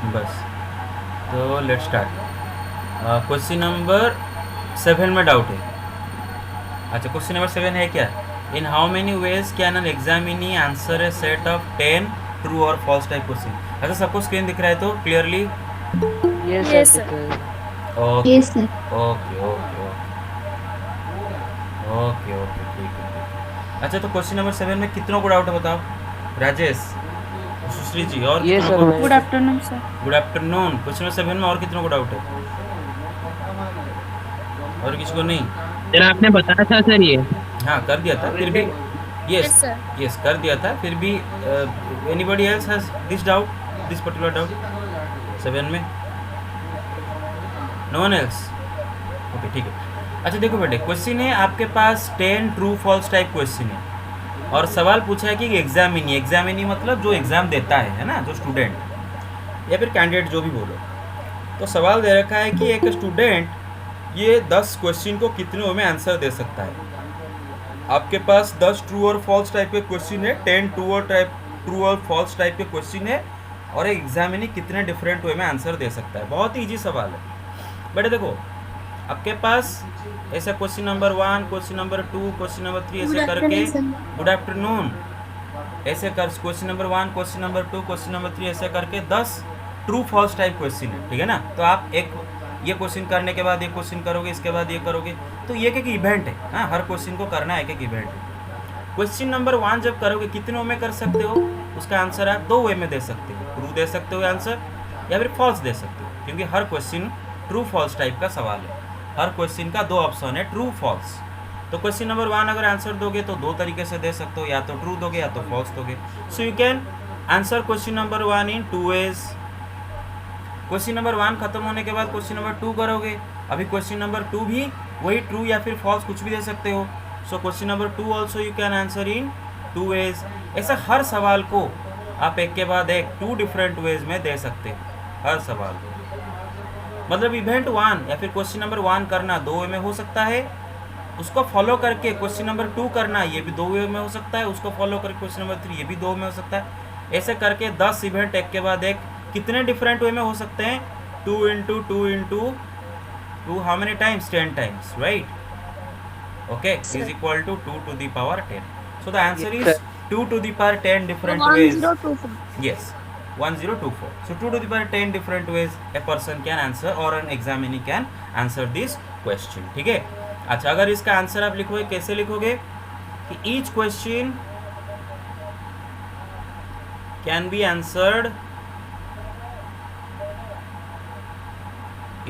बस। तो let start. Question number 7 में डाउट है। अच्छा, क्वेश्चन नंबर 7 है क्या? In how many ways can an examinee answer A set of 10 true और फॉल्स टाइप क्वेश्चन? अच्छा, सबको स्क्रीन दिख रहा है तो क्लियरली? ये सर यस सर। दिख रहा है sir. Okay yes sir. Okay okay okay okay, ठीक है ठीक है। अच्छा, तो क्वेश्चन नंबर 7 में कितनों को डाउट है बताओ? राजेश, सुश्री जी, और ये कितनों सर को? मैं good afternoon sir. Good afternoon. Question number 7 में और कितनों को डाउट है? और किसी को नहीं? सर आपने बताया था सर ये। हाँ, कर दिया था फिर भी। Yes yes sir. यस, कर दिया था फिर भी। Anybody else has this doubt, this particular doubt 7 में? No one else? ओके, ठीक है। अच्छा देखो बेटे, क्वेश्चन है आपके पास 10 ट्रू फॉल्स टाइप क्वेश्चन है, और सवाल पूछा है कि एग्जामिनी, एग्जामिनी मतलब जो एग्ज़ाम देता है ना, जो स्टूडेंट या फिर कैंडिडेट जो भी बोलो। तो सवाल दे रखा है कि एक स्टूडेंट ये 10 क्वेश्चन को कितने वे में आंसर दे सकता है। आपके पास 10 ट्रू और फॉल्स टाइप के क्वेश्चन है, 10 ट्रू और फॉल्स टाइप के क्वेश्चन है, और एक एग्जामिनी कितने डिफरेंट वे में आंसर दे सकता है। बहुत ही ईजी सवाल है बेटे। देखो, आपके पास ऐसा question number 1, question number 2, question number 3 good ऐसे करके। Afternoon sir. Good afternoon. ऐसे कर question number 1, question number 2, question number 3 ऐसे करके 10 ट्रू फॉल्स टाइप क्वेश्चन है, ठीक है ना? तो आप एक ये क्वेश्चन करने के बाद ये क्वेश्चन करोगे, इसके बाद ये करोगे, तो ये एक इवेंट है। हाँ, हर क्वेश्चन को करना एक एक इवेंट है। क्वेश्चन नंबर 1 जब करोगे कितने वे में कर सकते हो? उसका आंसर आप 2 वे में दे सकते हो, ट्रू दे सकते हो आंसर, या फिर फॉल्स दे सकते हो, क्योंकि हर क्वेश्चन ट्रू फॉल्स टाइप का सवाल है। हर क्वेश्चन का 2 ऑप्शन है, ट्रू फॉल्स। तो क्वेश्चन नंबर 1 अगर आंसर दोगे तो 2 तरीके से दे सकते हो, या तो ट्रू दोगे या तो फॉल्स दोगे। So you can answer question number 1 in 2 ways. Question number 1 खत्म होने के बाद क्वेश्चन नंबर 2 करोगे। अभी क्वेश्चन नंबर 2 भी वही ट्रू या फिर फॉल्स कुछ भी दे सकते हो। So question number 2 also you can answer in 2 ways. ऐसा हर सवाल को आप एक के बाद एक 2 डिफरेंट वेज में दे सकते हो, हर सवाल को। मतलब इवेंट 1 या फिर क्वेश्चन नंबर 1 करना 2 वे में हो सकता है, उसको फॉलो करके क्वेश्चन नंबर 2 करना ये भी 2 वे में हो सकता है, उसको फॉलो करके क्वेश्चन नंबर 3 ये भी 2 में हो सकता है। ऐसे करके 10 इवेंट एक के बाद एक कितने डिफरेंट वे में हो सकते हैं? 2 into 2 into 2, how many times? 10 times, right? Okay, is equal to 2 to the power 10. So the answer ये is 2 to the power 10 different ways. 1024। Yes, 1024. So 2 to the power 10 different ways a person can answer, or an examinee can answer this question. ठीक है? अच्छा, अगर इसका answer आप लिखोगे कैसे लिखोगे कि each question can be answered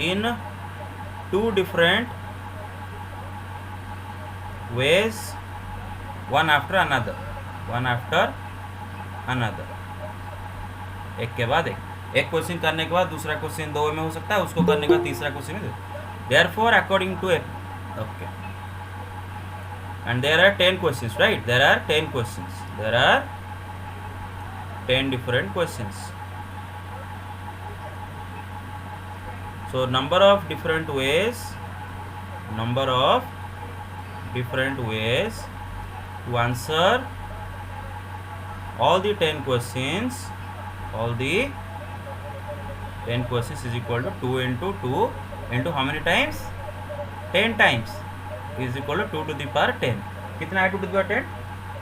in 2 different ways, one after another, one after another, एक के बाद एक क्वेश्चन करने के बाद दूसरा क्वेश्चन 2 में हो सकता है, उसको करने के बाद तीसरा क्वेश्चन में। Therefore according to okay, and there are 10 questions, right? There are 10 questions, there are 10 different questions. So number of different ways to answer all the 10 questions, all the 10 questions is equal to 2 into 2 into how many times? 10 times is equal to 2 to the power 10. कितना है 2 to the power 10?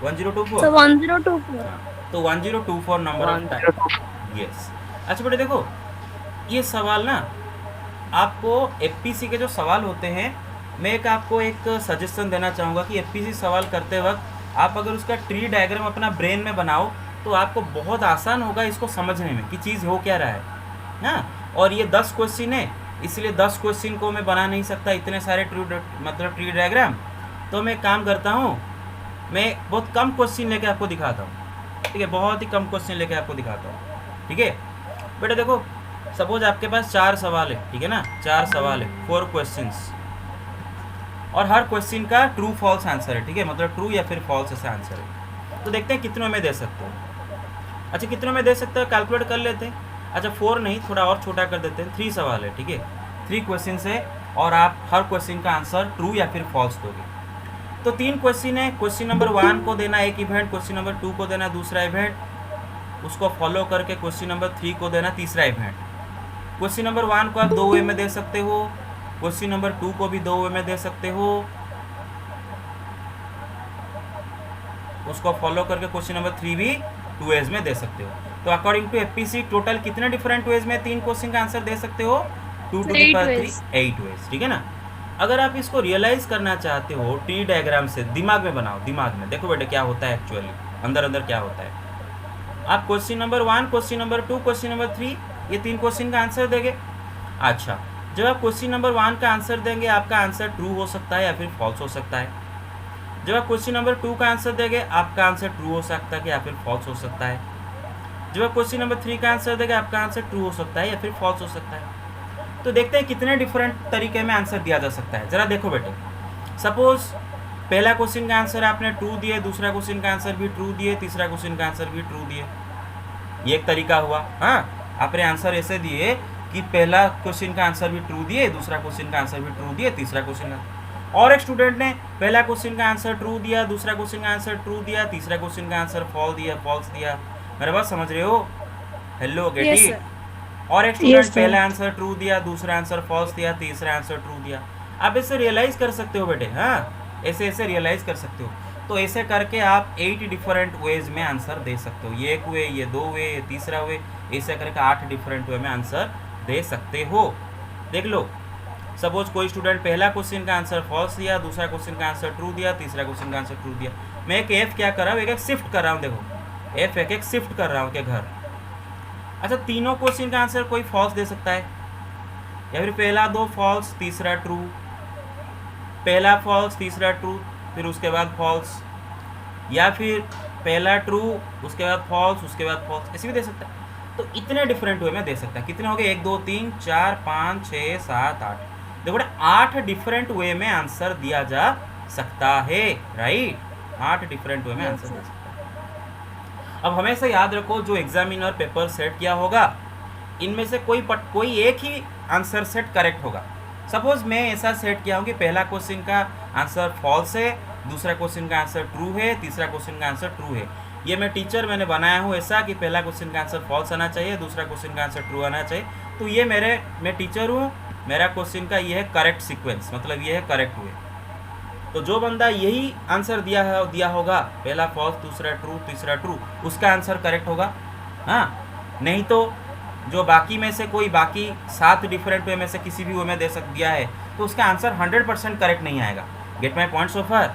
1024। Sir 1024। तो 1024 number of 1024। Time. Yes. अच्छा बेटे देखो, ये सवाल ना आपको एफपीसी के जो सवाल होते हैं, मैं आपको एक सजेशन देना चाहूँगा कि एफपीसी सवाल करते वक्त आप अगर उसका ट्री डायग्राम अपना ब्रेन में बनाओ तो आपको बहुत आसान होगा इसको समझने में कि चीज़ हो क्या रहा है ना। और ये 10 क्वेश्चन है, इसलिए 10 क्वेश्चन को मैं बना नहीं सकता इतने सारे ट्री डायग्राम। तो मैं काम करता हूँ, मैं बहुत कम क्वेश्चन लेके आपको दिखाता हूँ, ठीक है? बहुत ही कम क्वेश्चन लेके आपको दिखाता हूँ, ठीक है बेटा? देखो, सपोज आपके पास 4 सवाल है, ठीक है ना? 4 सवाल है, 4 क्वेश्चंस, और हर क्वेश्चन का ट्रू फॉल्स आंसर है, ठीक है? मतलब ट्रू या फिर फॉल्स ऐसा आंसर है। तो देखते हैं कितनों में दे सकते हो। अच्छा, कितनों में दे सकते हो कैलकुलेट कर लेते हैं। अच्छा, 4 नहीं, थोड़ा और छोटा कर देते हैं। 3 सवाल है, ठीक है? 3 क्वेश्चन है, और आप हर क्वेश्चन का आंसर ट्रू या फिर फॉल्स दोगे। तो 3 क्वेश्चन है, क्वेश्चन नंबर 1 को देना एक इवेंट, क्वेश्चन नंबर 2 को देना दूसरा इवेंट, उसको फॉलो करके क्वेश्चन नंबर 3 को देना तीसरा इवेंट। क्वेश्चन नंबर 1 को आप 2 वे में दे सकते हो, क्वेश्चन नंबर 2 को भी 2 वे में दे सकते हो, उसको फॉलो करके क्वेश्चन नंबर 3 भी 2 वेज में दे सकते हो। तो अकॉर्डिंग टू एफपीसी टोटल कितने डिफरेंट वेज में 3 क्वेश्चन का आंसर दे सकते हो? 2 to the power 3 8 वेज, ठीक है ना। अगर आप इसको रियलाइज करना चाहते हो टी डायग्राम से, दिमाग में बनाओ, दिमाग में देखो बेटे क्या होता है एक्चुअली, अंदर अंदर क्या होता है। आप question number 1, question number 2, question number 3 ये 3 क्वेश्चन का आंसर देंगे। अच्छा, जब आप क्वेश्चन नंबर 1 का आंसर देंगे आपका आंसर ट्रू हो सकता है या फिर फॉल्स हो सकता है। जब आप क्वेश्चन नंबर 2 का आंसर देंगे आपका आंसर ट्रू हो सकता है या फिर फॉल्स हो सकता है। जब आप क्वेश्चन नंबर 3 का आंसर देंगे आपका आंसर ट्रू हो सकता है या फिर फॉल्स हो सकता है। तो देखते हैं कितने डिफरेंट तरीके में आंसर दिया जा सकता है। ज़रा देखो बेटे, सपोज पहला क्वेश्चन का आंसर आपने ट्रू दिए, दूसरा क्वेश्चन का आंसर भी ट्रू दिए, तीसरा क्वेश्चन का आंसर भी ट्रू दिए, ये एक तरीका हुआ। हाँ, आपने आंसर ऐसे दिए कि पहला क्वेश्चन का आंसर भी ट्रू दिए, दूसरा क्वेश्चन का आंसर भी ट्रू दिए, तीसरा क्वेश्चन का। और एक स्टूडेंट ने पहला क्वेश्चन का आंसर ट्रू दिया, दूसरा क्वेश्चन का आंसर ट्रू दिया, तीसरा क्वेश्चन का आंसर फॉल्स दिया। मेरे बात समझ रहे हो? Hello Getty. और एक स्टूडेंट पहला आंसर ट्रू दिया, दूसरा आंसर फॉल्स दिया, तीसरा आंसर ट्रू दिया। आप ऐसे रियलाइज कर सकते हो बेटे, हाँ ऐसे रियलाइज कर सकते हो। तो ऐसे करके आप 8 डिफरेंट वेज में आंसर दे सकते हो। ये एक वे, ये 2 वे, ये तीसरा वे, ऐसे करके 8 डिफरेंट वे में आंसर दे सकते हो। देख लो, सपोज कोई स्टूडेंट पहला क्वेश्चन का आंसर फॉल्स दिया, दूसरा क्वेश्चन का आंसर ट्रू दिया, तीसरा क्वेश्चन का आंसर ट्रू दिया। मैं एक एफ क्या कर रहा हूँ, एक शिफ्ट कर रहा हूँ। देखो एफ एक शिफ्ट कर रहा हूँ के घर। अच्छा, तीनों क्वेश्चन का आंसर कोई फॉल्स दे सकता है, या फिर पहला 2 फॉल्स तीसरा ट्रू, पहला फॉल्स तीसरा ट्रू फिर उसके बाद फॉल्स, या फिर पहला ट्रू उसके बाद फॉल्स उसके बाद फॉल्स, ऐसे भी दे सकता है। तो इतने डिफरेंट वे में दे सकता है। कितने हो गए? 1 2 3 4 5 6 7 8। देखो 8 डिफरेंट वे में आंसर दिया जा सकता है, राइट। 8 डिफरेंट वे में आंसर दे सकता है। अब हमेशा याद रखो, जो एग्जामिनर पेपर सेट किया होगा इनमें से कोई एक ही आंसर सेट करेक्ट होगा। सपोज मैं ऐसा सेट किया हूँ कि पहला क्वेश्चन का आंसर फॉल्स है, दूसरा क्वेश्चन का आंसर ट्रू है, तीसरा क्वेश्चन का आंसर ट्रू है। ये मैंने बनाया हूँ ऐसा कि पहला क्वेश्चन का आंसर फॉल्स आना चाहिए, दूसरा क्वेश्चन का आंसर ट्रू आना चाहिए। तो ये मैं टीचर हूँ, मेरा क्वेश्चन का ये है करेक्ट सीक्वेंस, मतलब ये है करेक्ट वे। तो जो बंदा यही आंसर दिया होगा, पहला फॉल्स दूसरा ट्रू तीसरा ट्रू, उसका आंसर करेक्ट होगा। हाँ, नहीं तो जो बाकी में से कोई बाकी 7 डिफरेंट वे में से किसी भी वे में दिया है तो उसका आंसर 100% करेक्ट नहीं आएगा। गेट माई पॉइंट सो फार?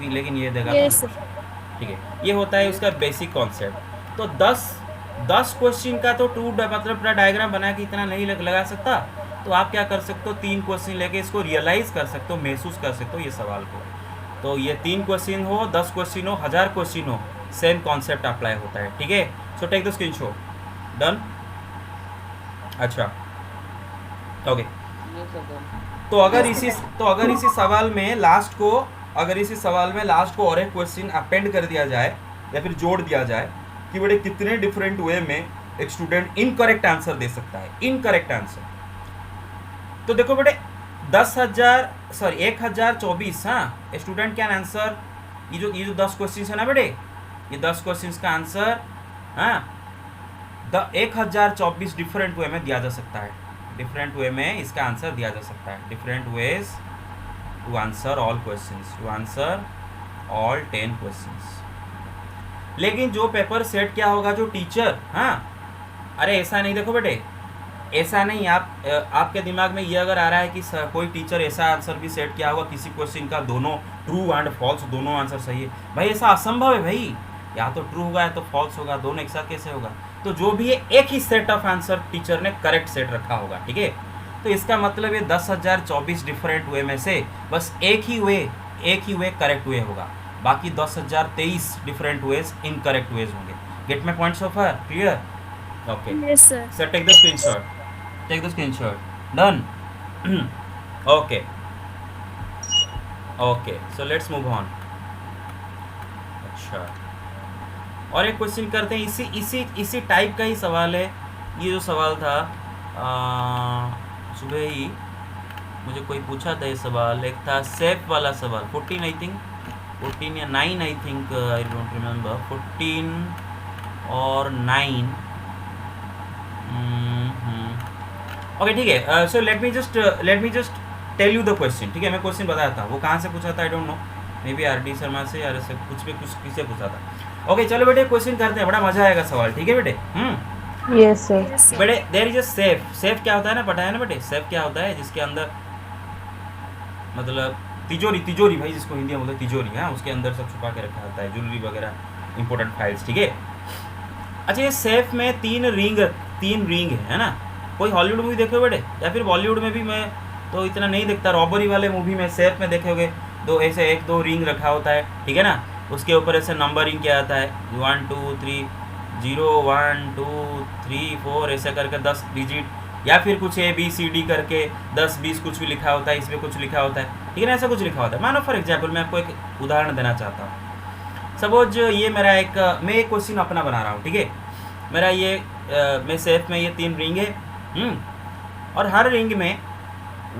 लेकिन ये देगा ठीक है। ये होता है उसका बेसिक कॉन्सेप्ट। तो 10 क्वेश्चन का तो ट्रू मतलब पूरा डायग्राम बना के इतना नहीं लगा सकता। तो आप क्या कर सकते हो, 3 क्वेश्चन लेके इसको रियलाइज कर सकते हो, महसूस कर सकते हो ये सवाल को। तो ये 3 क्वेश्चन हो, 10 क्वेश्चन हो, 1000 क्वेश्चन हो, सेम कॉन्सेप्ट अप्लाई होता है, ठीक है। So take the screenshot. Done? अच्छा, ओके। तो अगर इसी सवाल में लास्ट को और एक क्वेश्चन अपेंड कर दिया जाए या फिर जोड़ दिया जाए कि बड़े कितने डिफरेंट वे में एक स्टूडेंट इनकरेक्ट आंसर दे सकता है, इनकरेक्ट आंसर। तो देखो बेटे 1024, हाँ, स्टूडेंट कैन आंसर ये जो 10 क्वेश्चन है ना बेटे, ये 10 क्वेश्चन का आंसर, हाँ, 1024 डिफरेंट वे में दिया जा सकता है। डिफरेंट वे में इसका आंसर दिया जा सकता है। Different ways to answer all questions, to answer all 10 questions. लेकिन जो पेपर सेट क्या होगा, जो टीचर, हाँ, अरे ऐसा नहीं, देखो बेटे ऐसा नहीं। आपके दिमाग में ये अगर आ रहा है कि कोई टीचर ऐसा आंसर भी सेट किया होगा किसी क्वेश्चन का दोनों ट्रू एंड फॉल्स दोनों आंसर सही है, भाई ऐसा असंभव है भाई। या तो ट्रू होगा या तो फॉल्स होगा, दोनों एक साथ कैसे होगा? तो जो भी है एक ही सेट ऑफ आंसर टीचर ने करेक्ट सेट रखा होगा, ठीक है। तो इसका मतलब ये 10,024 डिफरेंट वे में से बस एक ही वे करेक्ट वे होगा, बाकी 10,023 डिफरेंट वेज इनकरेक्ट वेज होंगे। Gate my point so far? Clear? Okay, yes sir. So take the screenshot. Done? Okay, so let's move on. अच्छा, और एक क्वेश्चन करते हैं, इसी टाइप का ही सवाल है। ये जो सवाल था सुबह ही मुझे कोई पूछा था ये सवाल, एक था सेफ वाला सवाल, 14 आई थिंक, 14 या 9 I think, I don't remember, 14 और 9। ओके ठीक है। So let me just tell you the question, ठीक है। मैं क्वेश्चन बताता हूँ, वो कहाँ से पूछा था I don't know, may be R D Sharma से या ऐसे कुछ भी कुछ किससे पूछा था। ओके चलो बेटे क्वेश्चन करते हैं, बड़ा मजा आएगा सवाल, ठीक है बेटे। Yes sir. बेटे there is a safe. Safe क्या होता है ना, पता है ना बेटे सेफ क्या होता है? जिसके अंदर मतलब तिजोरी, तिजोरी भाई जिसको हिंदी में बोलते हैं तिजोरी, हाँ उसके अंदर सब छुपा के रखा होता है, ज्वेलरी वगैरह, इंपॉर्टेंट फाइल्स, ठीक है। अच्छा ये सेफ में तीन रिंग है ना। कोई हॉलीवुड मूवी देखे हो बेटे, या फिर बॉलीवुड में भी मैं तो इतना नहीं देखता, रॉबरी वाले मूवी में सेफ में देखे होगे, दो ऐसे एक दो रिंग रखा होता है, ठीक है ना। उसके ऊपर ऐसे नंबरिंग किया आता है 1 2 3 0 1 2 3 4 ऐसे करके 10 डिजिट, या फिर कुछ ABCD करके 10 20 कुछ भी लिखा होता है, इसमें कुछ लिखा होता है, ठीक है ना, ऐसा कुछ लिखा होता है। मानो फॉर एग्जाम्पल मैं आपको एक उदाहरण देना चाहता हूँ। सपोज ये मेरा मैं एक क्वेश्चन अपना बना रहा हूँ, ठीक है। मेरा ये मैं सेफ में ये 3 रिंग है, और हर रिंग में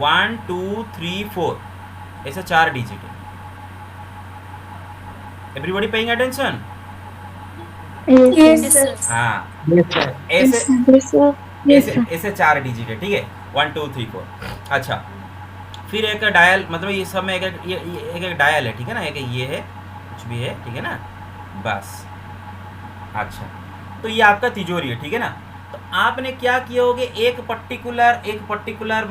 1 2 3 4 ऐसे 4 डिजिट है। Everybody paying attention? Yes sir. हाँ यस सर। ऐसे ऐसे 4 डिजिट है, ठीक है, 1 2 3 4। अच्छा फिर एक डायल, मतलब ये सब में एक डायल है, ठीक है ना, एक ये है, कुछ भी है, ठीक है ना, बस। अच्छा तो ये आपका तिजोरी है, ठीक है ना। तो आपने क्या किए होगे, एक पर्टिकुलर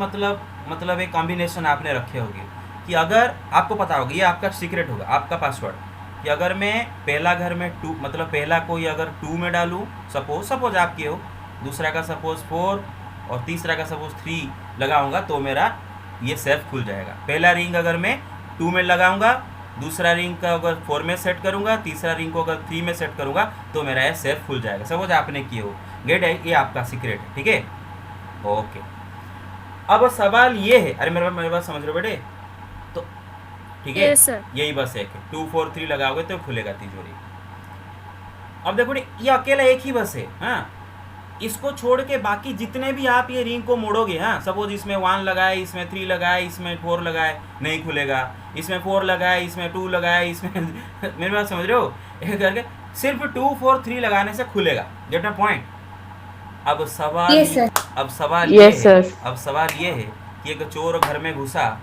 मतलब एक कॉम्बिनेशन आपने रखे होगे कि अगर आपको पता होगा, ये आपका सीक्रेट होगा, आपका पासवर्ड, कि अगर मैं पहला घर में 2 मतलब पहला कोई अगर 2 में डालूँ, सपोज आप किए हो, दूसरा का सपोज 4 और तीसरा का सपोज 3 लगाऊंगा तो मेरा ये सेफ खुल जाएगा। पहला रिंग अगर मैं 2 में लगाऊंगा, दूसरा रिंग का अगर 4 में सेट करूंगा, तीसरा रिंग को अगर 3 में सेट करूंगा तो मेरा ये सेफ खुल जाएगा। सपोज आपने किए हो, गेट है, ये आपका सीक्रेट है, ठीक है। ओके अब सवाल ये है, अरे मेरे बात समझ रहे हो बेटे, तो ठीक है, Yes, sir. यही बस एक 2 4 3 लगाओगे तो खुलेगा तिजोरी। अब देखो ये अकेला एक ही बस है, हाँ। इसको छोड़ के बाकी जितने भी आप ये रिंग को मोड़ोगे, हाँ, सपोज इसमें 1 लगाए, इसमें 3 लगाए, इसमें 4 लगाए, नहीं खुलेगा, इसमें 4 लगाए, इसमें 2 लगाए, इसमें मेरी बात समझ रहे हो, एक करके सिर्फ 2 4 3 लगाने से खुलेगा। Gate my point? अब सवाल ये है कि एक चोर घर में घुसा,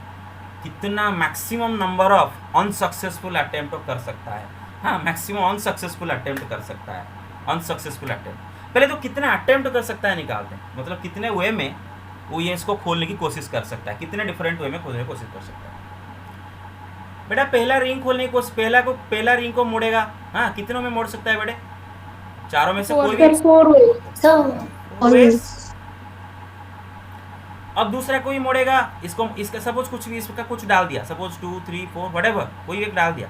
कितना maximum number of unsuccessful attempt कर सकता है, हाँ, मैक्सिमम अनसक्सेसफुल अटेम्प्ट कर सकता है, अनसक्सेसफुल अटेम्प्ट। पहले तो कितने अटेम्प्ट कर सकता है निकालते हैं, मतलब कितने वे में वो ये इसको खोलने की कोशिश कर सकता है, कितने डिफरेंट वे में खोलने की कोशिश कर सकता है। बेटा पहला रिंग खोलने की कोशिश, पहला रिंग को मोड़ेगा, हाँ, कितनों में मोड़ सकता है बेटे? चारों में से कोई भी। अब दूसरा कोई मोड़ेगा, इसका सपोज कुछ भी इसका कुछ डाल दिया, सपोज 2 3 4 व्हाटएवर कोई एक डाल दिया,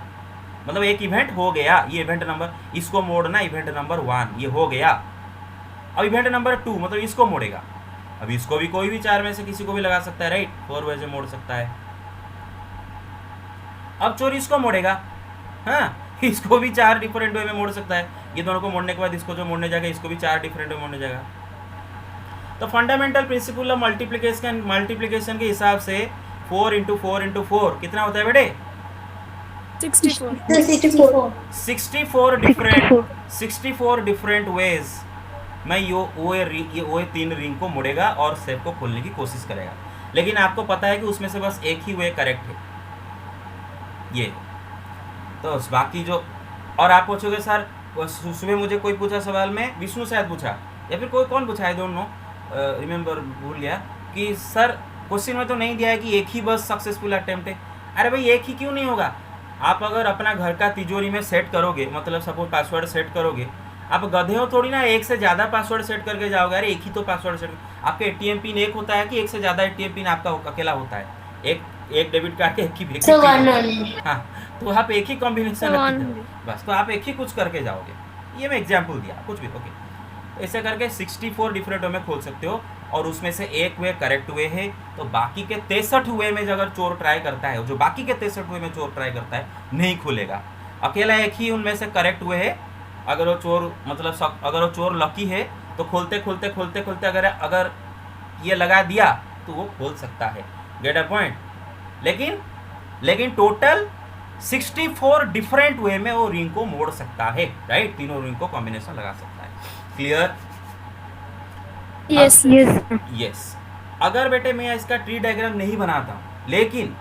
मतलब एक इवेंट हो गया, ये इवेंट नंबर, इसको मोड़ना इवेंट नंबर 1 ये हो गया। अब इवेंट नंबर 2 मतलब इसको मोड़ेगा, अब इसको भी कोई भी 4 में से किसी को भी लगा सकता है, राइट, 4 वे से मोड़ सकता है। अब चोर इसको मोड़ेगा, हाँ, इसको भी 4 डिफरेंट वे में मोड़ सकता है। ये दोनों को मोड़ने के बाद इसको जो मोड़ने जाएगा इसको भी 4 डिफरेंट वे मोड़ने जाएगा। तो फंडामेंटल प्रिंसिपल ऑफ मल्टीप्लिकेशन के हिसाब से 4 × 4 × 4 कितना होता है बेटे? 64. 64 डिफरेंट वेज में वो 3 रिंग को मुड़ेगा और सेफ को खोलने की कोशिश करेगा। लेकिन आपको पता है कि उसमें से बस एक ही वे करेक्ट है, ये तो बाकी जो। और आप पूछोगे सर, सुबह मुझे कोई पूछा सवाल में, विष्णु शायद पूछा या फिर कोई कौन पूछा, आई डोंट नो, रिमेंबर भूल गया, कि सर क्वेश्चन में तो नहीं दिया है कि एक ही बस सक्सेसफुल अटेम्प्ट है। अरे भाई एक ही क्यों नहीं होगा? आप अगर अपना घर का तिजोरी में सेट करोगे, मतलब सपोज पासवर्ड सेट करोगे, आप गधे हो थोड़ी ना, एक से ज़्यादा पासवर्ड सेट करके जाओगे। अरे एक ही तो पासवर्ड सेट, आपका ATM पिन एक होता है कि एक से ज़्यादा ATM पिन आपका अकेला होता है? एक डेबिट कार्ड के एक ही हाँ, तो आप एक ही कॉम्बिनेशन रखते हो बस, तो आप एक ही कुछ करके जाओगे। ये मैं एग्जाम्पल दिया, कुछ भी। ओके ऐसे करके 64 डिफरेंट वे में खोल सकते हो, और उसमें से एक वे करेक्ट वे है, तो बाकी के 63 वे में अगर चोर ट्राई करता है, जो बाकी के 63 वे में चोर ट्राई करता है नहीं खुलेगा। अकेला एक ही उनमें से करेक्ट वे है। अगर वो चोर मतलब अगर वो चोर लकी है तो खोलते खोलते अगर ये लगा दिया तो वो खोल सकता है। Get a point? लेकिन टोटल 64 डिफरेंट वे में वो रिंग को मोड़ सकता है, राइट। तीनों रिंग को कॉम्बिनेशन लगा सकता है। क्लियर? Yes yes yes. अगर बेटे मैं इसका ट्री डायग्राम नहीं बनाता हूँ, लेकिन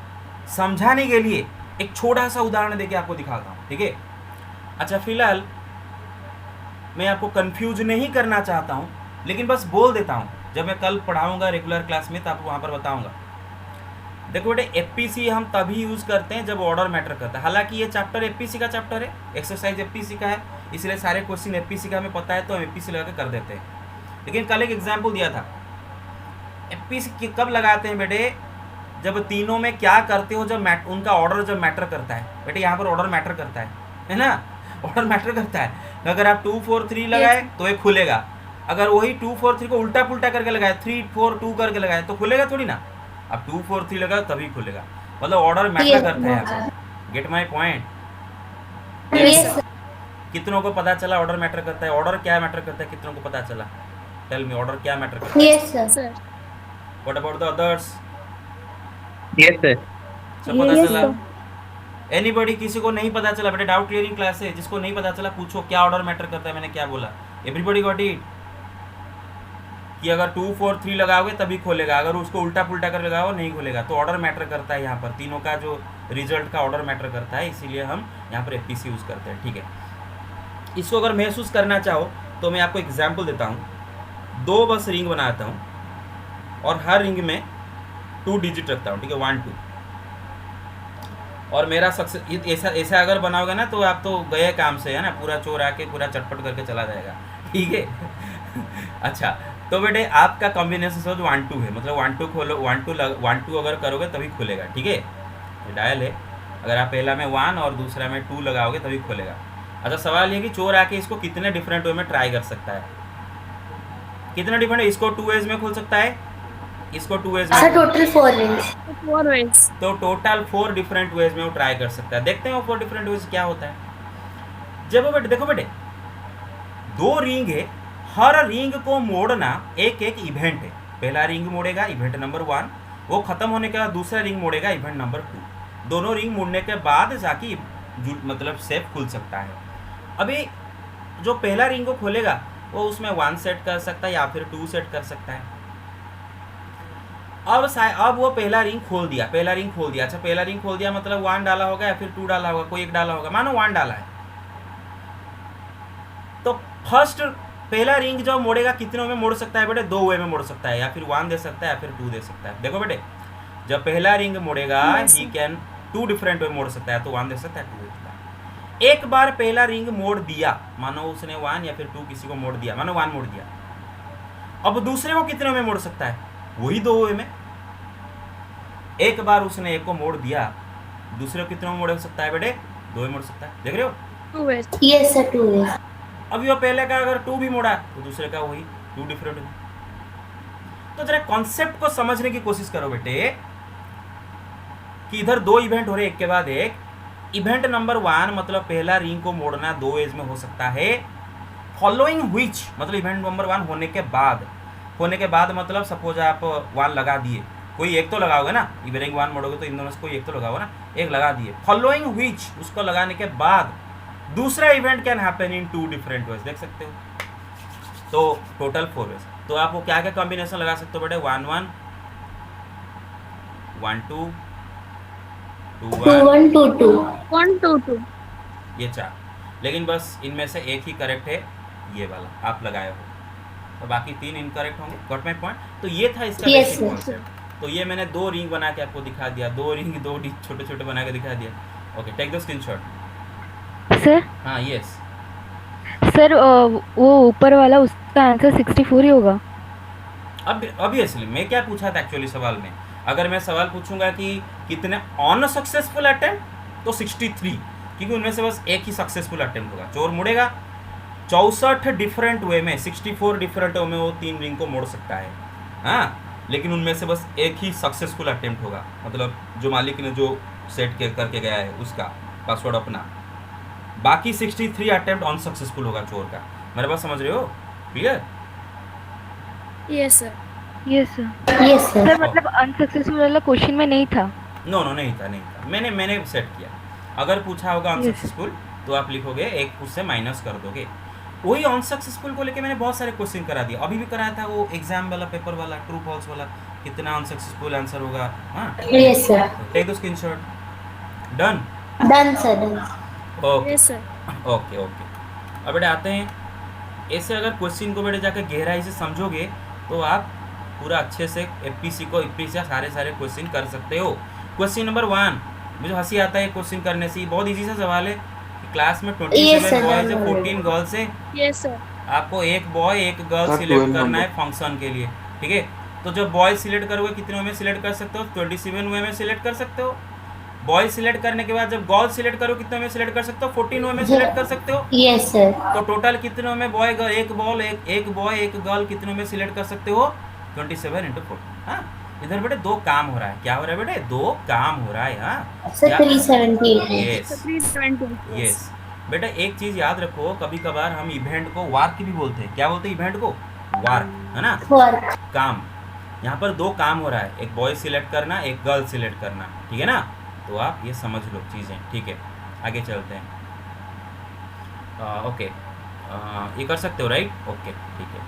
समझाने के लिए एक छोटा सा उदाहरण देके आपको दिखाता हूँ, ठीक है। अच्छा, फिलहाल मैं आपको कंफ्यूज नहीं करना चाहता हूँ, लेकिन बस बोल देता हूँ, जब मैं कल पढ़ाऊंगा रेगुलर क्लास में तो आपको वहाँ पर बताऊंगा। देखो बेटे, एफपीसी हम तभी यूज़ करते हैं जब ऑर्डर मैटर करता है। हालांकि ये चैप्टर एफपीसी का चैप्टर है, एक्सरसाइज एफपीसी का है, इसलिए सारे क्वेश्चन एफपीसी का हमें पता है तो हम एफपीसी लगा के कर देते हैं। लेकिन कल एक एग्जाम्पल दिया था, एफपीसी कब लगाते हैं बेटे, जब तीनों में क्या करते हो, जब उनका ऑर्डर जब मैटर करता है। बेटे यहाँ पर ऑर्डर मैटर करता है ना, ऑर्डर मैटर करता है। अगर आप 2 4 3 लगाए तो ये खुलेगा, अगर वही 2 4 3 को उल्टा पुल्टा करके लगाए, 3 4 2 करके लगाए तो खुलेगा थोड़ी ना। अब 2 4 3 लगाओ तभी खुलेगा, मतलब ऑर्डर मैटर करता है यहाँ पर। Gate my point? कितनों को पता चला ऑर्डर मैटर करता है? ऑर्डर क्या मैटर करता है, कितनों को पता चला? टेल मी, ऑर्डर क्या मैटर करता है? Yes sir. What about the others? Yes sir. सब पता चला? एनीबॉडी? किसी को नहीं पता चला? बेटे डाउट क्लियरिंग क्लास है, जिसको नहीं पता चला पूछो क्या ऑर्डर मैटर करता है, मैंने क्या बोला। Everybody got it? कि अगर 2 4 3 लगाओगे तभी खोलेगा, अगर उसको उल्टा पुल्टा कर लगाओ नहीं खोलेगा। तो ऑर्डर मैटर करता है यहाँ पर, तीनों का जो रिजल्ट का ऑर्डर मैटर करता है, इसीलिए हम यहाँ पर एफपीसी यूज़ करते हैं, ठीक है। इसको अगर महसूस करना चाहो तो मैं आपको एग्जाम्पल देता हूँ। 2 बस रिंग बनाता हूँ और हर रिंग में 2 डिजिट रखता हूँ, ठीक है, 1 2। और मेरा सक्सेस ऐसा अगर बनाओगे ना तो आप तो गए काम से, है ना, पूरा चोर आके पूरा चटपट करके चला जाएगा, ठीक है। अच्छा, तो बेटे आपका कॉम्बिनेशन समझ 1 2 है, मतलब 1 2 खोलो, 1 2 अगर करोगे तभी खुलेगा, ठीक है। ये डायल है, अगर आप पहला में 1 और दूसरा में 2 लगाओगे तभी खुलेगा। अच्छा, सवाल ये कि चोर आके इसको कितने डिफरेंट वे में ट्राई कर सकता है, कितने डिफरेंट? इसको 2 वेज में खोल सकता है, इसको 2 वेज में, टोटल 4 वेज। तो टोटल 4 डिफरेंट वेज में वो ट्राई कर सकता है। देखते हैं वो 4 डिफरेंट वेज क्या होता है। जब बेटे देखो बेटे, 2 रिंग है, हर रिंग को मोड़ना एक एक इवेंट है। पहला रिंग मोड़ेगा इवेंट नंबर 1, वो खत्म होने के बाद दूसरा रिंग मोड़ेगा इवेंट नंबर 2। दोनों रिंग मोड़ने के बाद जाके मतलब सेफ खुल सकता है। अभी जो पहला रिंग को खोलेगा वो उसमें 1 सेट कर सकता है या फिर 2 सेट कर सकता है। अब वो पहला रिंग खोल दिया, पहला रिंग खोल दिया। अच्छा, पहला रिंग खोल दिया मतलब 1 डाला होगा या फिर 2 डाला होगा, कोई एक डाला होगा, मानो 1 डाला है। तो फर्स्ट पहला रिंग जो मोड़ेगा कितनों में मोड़ सकता है बेटे? 2 वे में मोड़ सकता है, या फिर 1 दे सकता है या फिर 2 दे सकता है। देखो बेटे, जब पहला रिंग मोड़ेगा ही कैन 2 डिफरेंट वे मोड़ सकता है, तो 1 दे सकता है, 2 दे सकता है। एक बार पहला रिंग मोड़ दिया, मानो उसने 1 या फिर 2 किसी को मोड़ दिया, मानो 1 मोड़ दिया, अब दूसरे को कितने में मोड़ सकता है? वही 2 वे में। एक बार उसने एक को मोड़ दिया, दूसरे को कितने में मोड़ सकता है बेटे? 2 में मोड़ सकता है, देख रहे हो? 2 वेज। Yes sir, 2 veg. अभी वो पहले का अगर 2 भी मोड़ा तो दूसरे का वही 2 डिफरेंट। तो जरा कॉन्सेप्ट को समझने की कोशिश करो बेटे, कि इधर 2 इवेंट हो रहे एक के बाद एक। इवेंट नंबर 1 मतलब पहला रिंग को मोड़ना 2 वेज में हो सकता है। फॉलोइंग व्हिच मतलब इवेंट नंबर 1 होने के बाद मतलब सपोज आप 1 लगा दिए, कोई एक तो लगाओगे ना, इवेंट 1 मोड़ोगे तो इन दोनों से कोई एक तो लगाओगे ना, एक लगा दिए। फॉलोइंग व्हिच, उसको लगाने के बाद दूसरा event can happen in 2 different ways, देख सकते हो। तो टोटल 4 वेज। तो आप वो क्या क्या कॉम्बिनेशन लगा सकते हो बेटे? 1 1 1 2 2 1 2 2 1 2 2, ये 4। लेकिन बस इनमें से एक ही करेक्ट है, ये वाला आप लगाए हो, तो बाकी 3 इनकरेक्ट होंगे। Got my point? तो ये था इसका Yes, बेसिक sir. कॉन्सेप्ट। तो ये मैंने 2 रिंग बना के आपको दिखा दिया, 2 रिंग 2 छोटे छोटे बना के दिखा दिया। Okay, take the screenshot. Sir हाँ, यस। सर वो ऊपर वाला उसका आंसर 64 ही होगा। अब ऑब्वियसली मैं क्या पूछा था एक्चुअली सवाल में, अगर मैं सवाल पूछूंगा कि कितने ऑन सक्सेसफुल अटेम्प्ट, तो 63, क्योंकि उनमें से बस एक ही सक्सेसफुल अटेम्प्ट होगा। चोर मुड़ेगा 64 डिफरेंट वे में, 64 डिफरेंट वे में वो 3 रिंग को मोड़ सकता है, हाँ, लेकिन उनमें से बस एक ही सक्सेसफुल अटेम्प्ट होगा, मतलब जो मालिक ने जो सेट करके गया है उसका पासवर्ड अपना। बाकी 63 अटेम्प्ट अनसक्सेसफुल होगा चोर का। मेरे बात समझ रहे हो? Clear? Yes sir. Yes sir. Sir मतलब अनसक्सेसफुल वाला क्वेश्चन में नहीं था। नो नहीं था। मैंने सेट किया। अगर पूछा होगा Yes. अनसक्सेसफुल तो आप लिखोगे एक उससे माइनस कर दोगे। वही अनसक्सेसफुल को लेके मैंने बहुत सारे क्वेश्चन करा दिया, अभी भी कराया था वो एग्जाम वाला पेपर वाला ट्रू फॉल्स वाला, कितना अनसक्सेसफुल आंसर होगा। हाँ, Yes, sir. Take the screenshot. Done. Done, sir. Done. Okay Yes, sir. Okay okay. अब बेटे आते हैं, ऐसे अगर क्वेश्चन को बेटे जाकर गहराई से समझोगे तो आप पूरा अच्छे से एपीसी को से सारे क्वेश्चन कर सकते हो। क्वेश्चन नंबर 1, मुझे हंसी आता है क्वेश्चन करने से, बहुत इजी सा सवाल है कि क्लास में 27 Yes, sir. बॉयज है 14 गर्ल्स है, Yes, sir. आपको एक बॉय एक गर्ल Sir, सिलेक्ट 12 करना है number. फंक्शन के लिए, ठीक है। तो जब बॉय सिलेक्ट करोगे कितने में सिलेक्ट कर सकते हो? 27 में सिलेक्ट कर सकते हो। बॉय सिलेक्ट करने के बाद जब गर्ल सिलेक्ट करो कितने में सिलेक्ट कर सकते हो? 14 में सिलेक्ट कर सकते हो। Yes, sir. तो टोटल कितनों में बॉय एक बॉय एक गर्ल कितनों में सिलेक्ट कर सकते हो? 27 × 4। हाँ, इधर बेटे दो काम हो रहा है। क्या हो रहा है बेटे? दो काम हो रहा है। हाँ Sir, क्या? 378. यस 370. यस बेटा, एक चीज याद रखो, कभी कभार हम इवेंट को वार्क भी बोलते हैं। क्या बोलते हैं इवेंट को? वार्क, है ना, Work. काम। यहाँ पर दो काम हो रहा है, एक बॉय सिलेक्ट करना, एक गर्ल सिलेक्ट करना, ठीक है ना। तो आप ये समझ लो चीज़ें, ठीक है। आगे चलते हैं। ओके, ये कर सकते हो राइट? ओके ठीक है।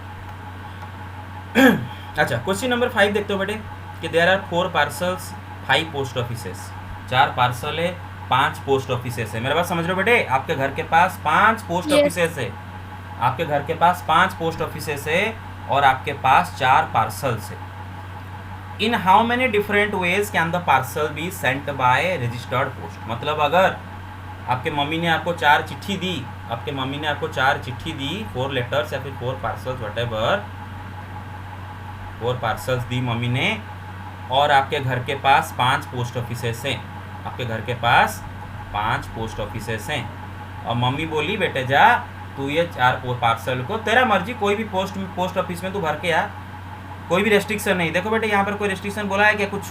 अच्छा, क्वेश्चन नंबर 5 देखते हो बेटे कि there are 4 parcels 5 post offices. 4 parcel है, 5 पोस्ट ऑफिसेस है। मेरा बात समझ रहे हो बेटे? आपके घर के पास 5 पोस्ट Yes. ऑफिसेस है, आपके घर के पास 5 पोस्ट ऑफिसेस है और आपके पास 4 पार्सल्स है। In how many different ways can the parcel be sent by registered post. मतलब अगर आपके मम्मी ने आपको 4 चिट्ठी दी, आपके मम्मी ने आपको 4 चिट्ठी दी, 4 लेटर्स या फिर 4 पार्सल्स व्हाटएवर, 4 पार्सल्स दी मम्मी ने, और आपके घर के पास 5 पोस्ट ऑफिसेस हैं, आपके घर के पास 5 पोस्ट ऑफिसेस हैं, और मम्मी बोली बेटे जा तू ये 4 पार्सल को, तेरा मर्जी कोई भी पोस्ट ऑफिस में तू भर के आ, कोई भी रेस्ट्रिक्शन नहीं। देखो बेटे यहाँ पर कोई रेस्ट्रिक्शन बोला है क्या कुछ?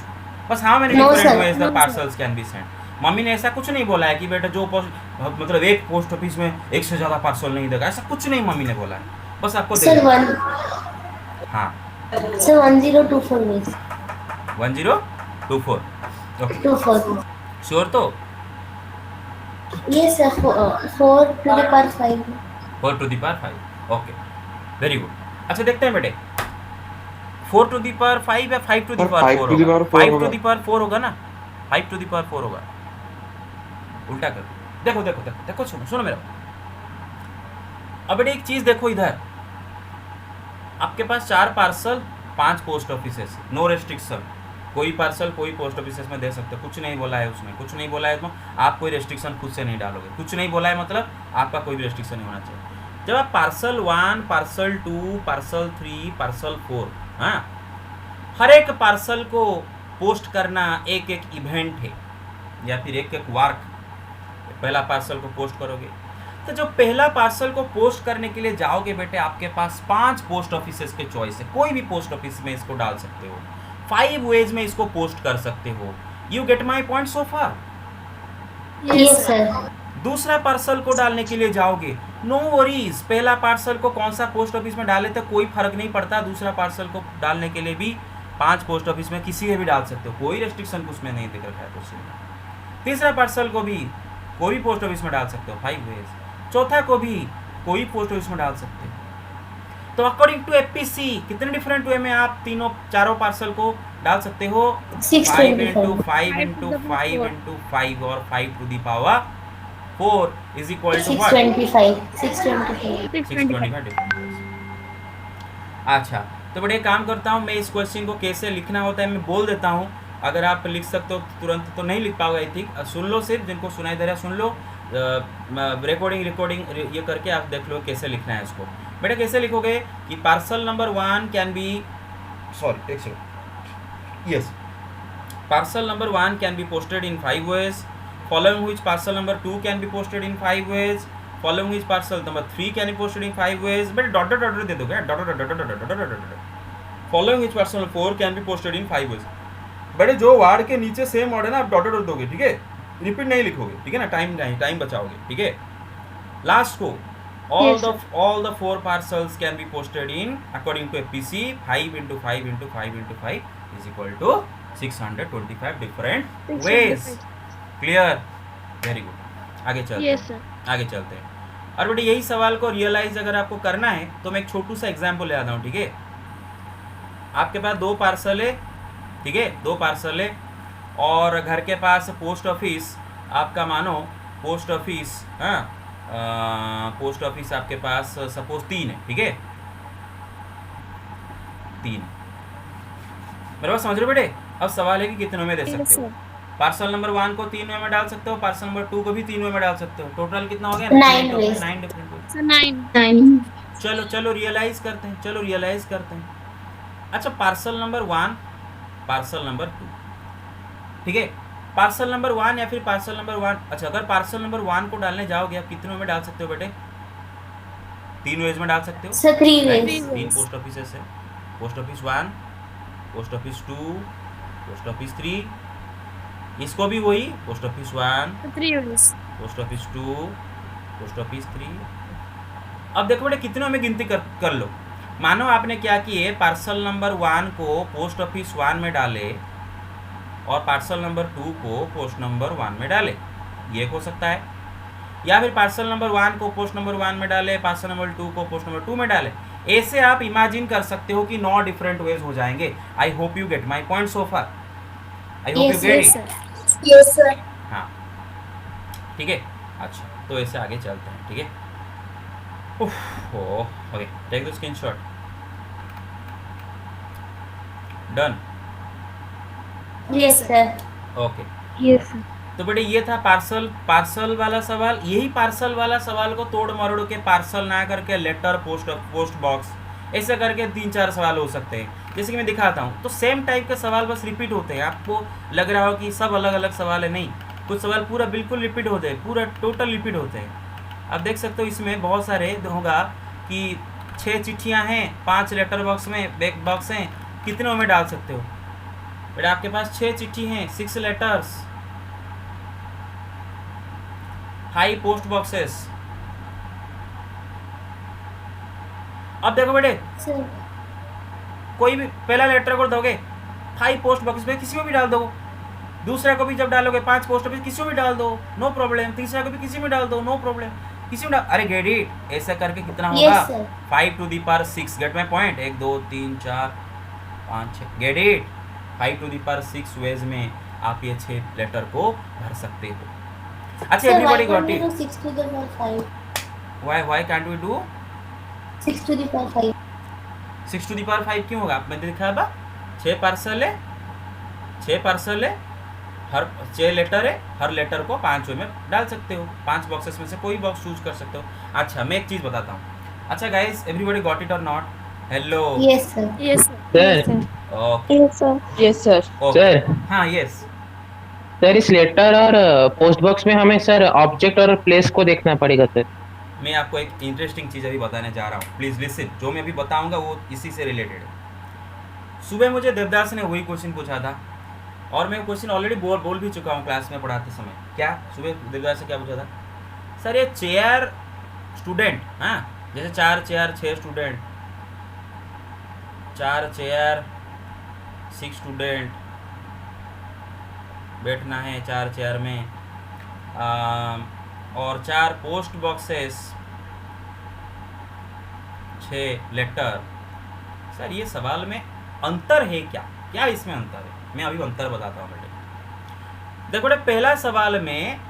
बस हाँ मैंने No, different sir. Ways the No, sir. Parcels can be sent. Mummy ने ऐसा कुछ नहीं बोला है कि बेटा जो मतलब एक पोस्ट ऑफिस में एक से ज़्यादा पार्सल नहीं देगा, ऐसा कुछ नहीं मम्मी ने बोला है, बस आपको दे Sir, देना। 1. हाँ, Sir, 1024 means 1024 ओके, 24. श्योर तो? Yes, sir. 4 to the power 5. 4 to the power 5 okay, very good. अच्छा देखते हैं बेटे, 4 to the power 5 या 5 to the Sir, power 5 4 to the होगा? power 4 5 to होगा। the power 4 होगा ना, 5 to the power 4 होगा। उल्टा कर, देखो देखो देखो देखो, सुनो सुनो मेरा। अब बेटे एक चीज देखो, इधर आपके पास 4 parcel 5 post offices, no restriction, कोई पार्सल कोई पोस्ट ऑफिसेस में दे सकते हो, कुछ नहीं बोला है उसमें, कुछ नहीं बोला है तो आप कोई रेस्ट्रिक्शन खुद से नहीं डालोगे, कुछ नहीं बोला है मतलब आपका कोई भी रेस्ट्रिक्शन नहीं होना चाहिए। जब आप पार्सल 1, पार्सल 2, पार्सल 3, पार्सल 4, हाँ, हर एक पार्सल को पोस्ट करना एक एक इवेंट है या फिर एक एक वार्क। पहला पार्सल को पोस्ट करोगे तो जो पहला पार्सल को पोस्ट करने के लिए जाओगे बेटे, आपके पास 5 पोस्ट ऑफिसेस के चॉइस है, कोई भी पोस्ट ऑफिस में इसको डाल सकते हो, 5 वेज में इसको पोस्ट कर सकते हो। You get my point so far? Yes, sir. दूसरा पार्सल को डालने के लिए जाओगे, नो वरीज, पहला पार्सल को कौन सा पोस्ट ऑफिस में डाले तो कोई फर्क नहीं पड़ता, दूसरा पार्सल को डालने के लिए भी 5 पोस्ट ऑफिस में किसी में भी डाल सकते हो, कोई रेस्ट्रिक्शन उसमें नहीं दिख रखा है क्वेश्चन में। तीसरा पार्सल को भी कोई भी पोस्ट ऑफिस में डाल सकते हो, 5 वेज। चौथा को भी कोई पोस्ट ऑफिस में डाल सकते हो। तो अकॉर्डिंग टू एपीसी कितने डिफरेंट वे में आप चारों पार्सल को डाल सकते हो? 5 × 5 × 5 × 5 और 5 to the power 4 is equal to what? 625. 625. 625 different. अच्छा, तो बड़े काम करता हूँ मैं, इस क्वेश्चन को कैसे लिखना होता है मैं बोल देता हूँ, अगर आप लिख सकते हो तुरंत तो नहीं लिख पाओगे, आई थिंक। सुन लो, सिर्फ जिनको सुनाई दे रहा है सुन लो, रिकॉर्डिंग ये करके आप देख लो कैसे लिखना है इसको। बेटा कैसे लिखोगे कि parcel number 1 can be, sorry एक second, yes, parcel number 1 can be posted in 5 ways, following which parcel number 2 can be posted in 5 ways, following which parcel number 3 can be posted in 5 ways। बेटा dot dot dot दे दोगे, dot dot dot dot dot dot, following which parcel number 4 can be posted in 5 ways। बेटे जो word के नीचे same word है ना, आप dot dot दोगे, ठीक है, रिपीट नहीं लिखोगे, ठीक है ना, टाइम बचाओगे, ठीक है। लास्ट को all the 4 parcels can be posted in according to APC 5 × 5 × 5 × 5 is equal to 625 different ways। Clear? Very good, आगे चलते यस हैं, सर। आगे चलते हैं। और बेटे यही सवाल को रियलाइज अगर आपको करना है तो मैं एक छोटू सा एग्जाम्पल ले आता हूँ, ठीक है। आपके पास 2 पार्सल है, ठीक है, 2 पार्सल है, और घर के पास पोस्ट ऑफिस आपका मानो पोस्ट ऑफिस, हाँ, पोस्ट ऑफिस आपके पास सपोज 3 है, ठीक है, 3। मेरे पास समझ रहे हो बेटे। अब सवाल है कि कितनों में दे सकते हो। पार्सल नंबर 1 को 3 वे में डाल सकते हो, पार्सल नंबर 2 को भी 3 वे में डाल सकते हो। टोटल कितना हो गया? 9 ways। 9 different way. सर 9। चलो चलो रियलाइज करते हैं, चलो रियलाइज करते हैं। अच्छा, पार्सल नंबर 1, पार्सल नंबर 2, ठीक है। पार्सल नंबर 1 या फिर पार्सल नंबर 1, अच्छा अगर पार्सल नंबर 1 को डालने जाओगे आप कितनों में डाल सकते हो बेटे? 3 वेज में डाल सकते हो। Sir 3 Right? ways। 3 post office है, post office 1, post office 2, post office 3, इसको भी वही post office 1, 3 ways. Post office 2, post office 3। अब देखो बेटे कितनों में गिनती कर लो। मानो आपने क्या किए, पार्सल नंबर 1 को पोस्ट ऑफिस 1 में डाले और पार्सल नंबर 2 को पोस्ट नंबर 1 में डाले, ये हो सकता है। या फिर पार्सल नंबर 1 को पोस्ट नंबर 1 में डाले, पार्सल नंबर 2 को पोस्ट नंबर 2 में डाले। ऐसे आप इमेजिन कर सकते हो कि 9 डिफरेंट वेज हो जाएंगे। I hope you get my point so far. I hope you Yes, get yes it. Sir. Yes sir. हाँ ठीक है। अच्छा तो ऐसे आगे चलते हैं, ठीक है। Okay, take the screenshot. Done. Yes, sir। Okay, yes sir. तो बेटे ये था पार्सल वाला सवाल। यही पार्सल वाला सवाल को तोड़ मरोड़ के पार्सल ना करके लेटर, पोस्ट बॉक्स, ऐसे करके 3-4 सवाल हो सकते हैं। जैसे कि मैं दिखाता हूँ, तो सेम टाइप के सवाल बस रिपीट होते हैं। आपको लग रहा हो कि सब अलग अलग सवाल है, नहीं, कुछ सवाल पूरा बिल्कुल रिपीट होते हैं, पूरा टोटल रिपीट होते हैं। आप देख सकते हो इसमें बहुत सारे होगा कि 6 चिट्ठियाँ हैं, 5 लेटर बॉक्स में, बैक बॉक्स हैं, कितनों में डाल सकते हो बेटा? आपके पास 6 चिट्ठी हैं, 6 लेटर्स, 5 पोस्ट बॉक्सेस। अब देखो बेटे, Sir। कोई भी पहला लेटर को दोगे 5 पोस्ट बॉक्स में, किसी को भी डाल दो। दूसरा को भी जब डालोगे 5 पोस्ट ऑफिस, किसी को भी डाल दो, नो प्रॉब्लम। तीसरा को भी किसी में डाल दो, नो प्रॉब्लम, किसी में डाल। अरे गेट इट, ऐसा करके कितना होगा? Yes, sir। 5 to the power 6। Get my point. 1 2 3 4 5 6, get it. 5 to the power 6 ways में आप ये 6 लेटर को भर सकते हो। अच्छा, Sir, why everybody can't got we इट? do 6 to the power 5? Why can't we do 6 to the power 5। 6 to the power 5 क्यों होगा? मैंने दिखाया बा, 6 पार्सल है, 6 पार्सल है, हर 6 लेटर है, हर लेटर को 5 वे में डाल सकते हो। 5 बॉक्सेस में से कोई बॉक्स चूज कर सकते हो। अच्छा मैं एक चीज़ बताता हूँ। अच्छा गाइस, एवरीबॉडी गॉट इट और not? Hello. Yes, sir। Yes sir. Sir okay, yes sir. Yes sir. Sir हाँ यस। सर इस लेटर और पोस्ट बॉक्स में हमें सर ऑब्जेक्ट और प्लेस को देखना पड़ेगा सर। मैं आपको एक इंटरेस्टिंग चीज़ अभी बताने जा रहा हूँ, प्लीज़ लिसन। जो मैं अभी बताऊँगा वो इसी से रिलेटेड है। सुबह मुझे देवदास ने वही क्वेश्चन पूछा था और मैं क्वेश्चन ऑलरेडी बोल भी चुका हूँ क्लास में पढ़ाते समय। क्या सुबह देवदास से क्या पूछा था? सर ये चेयर स्टूडेंट, हाँ जैसे 4 चेयर 6 स्टूडेंट, 4 चेयर 6 स्टूडेंट बैठना है 4 चेयर में, और 4 पोस्ट बॉक्सेस, 6 लेटर। सर ये सवाल में अंतर है क्या? क्या इसमें अंतर है? मैं अभी अंतर बताता हूँ बेटे। देखो बेटे, पहला सवाल में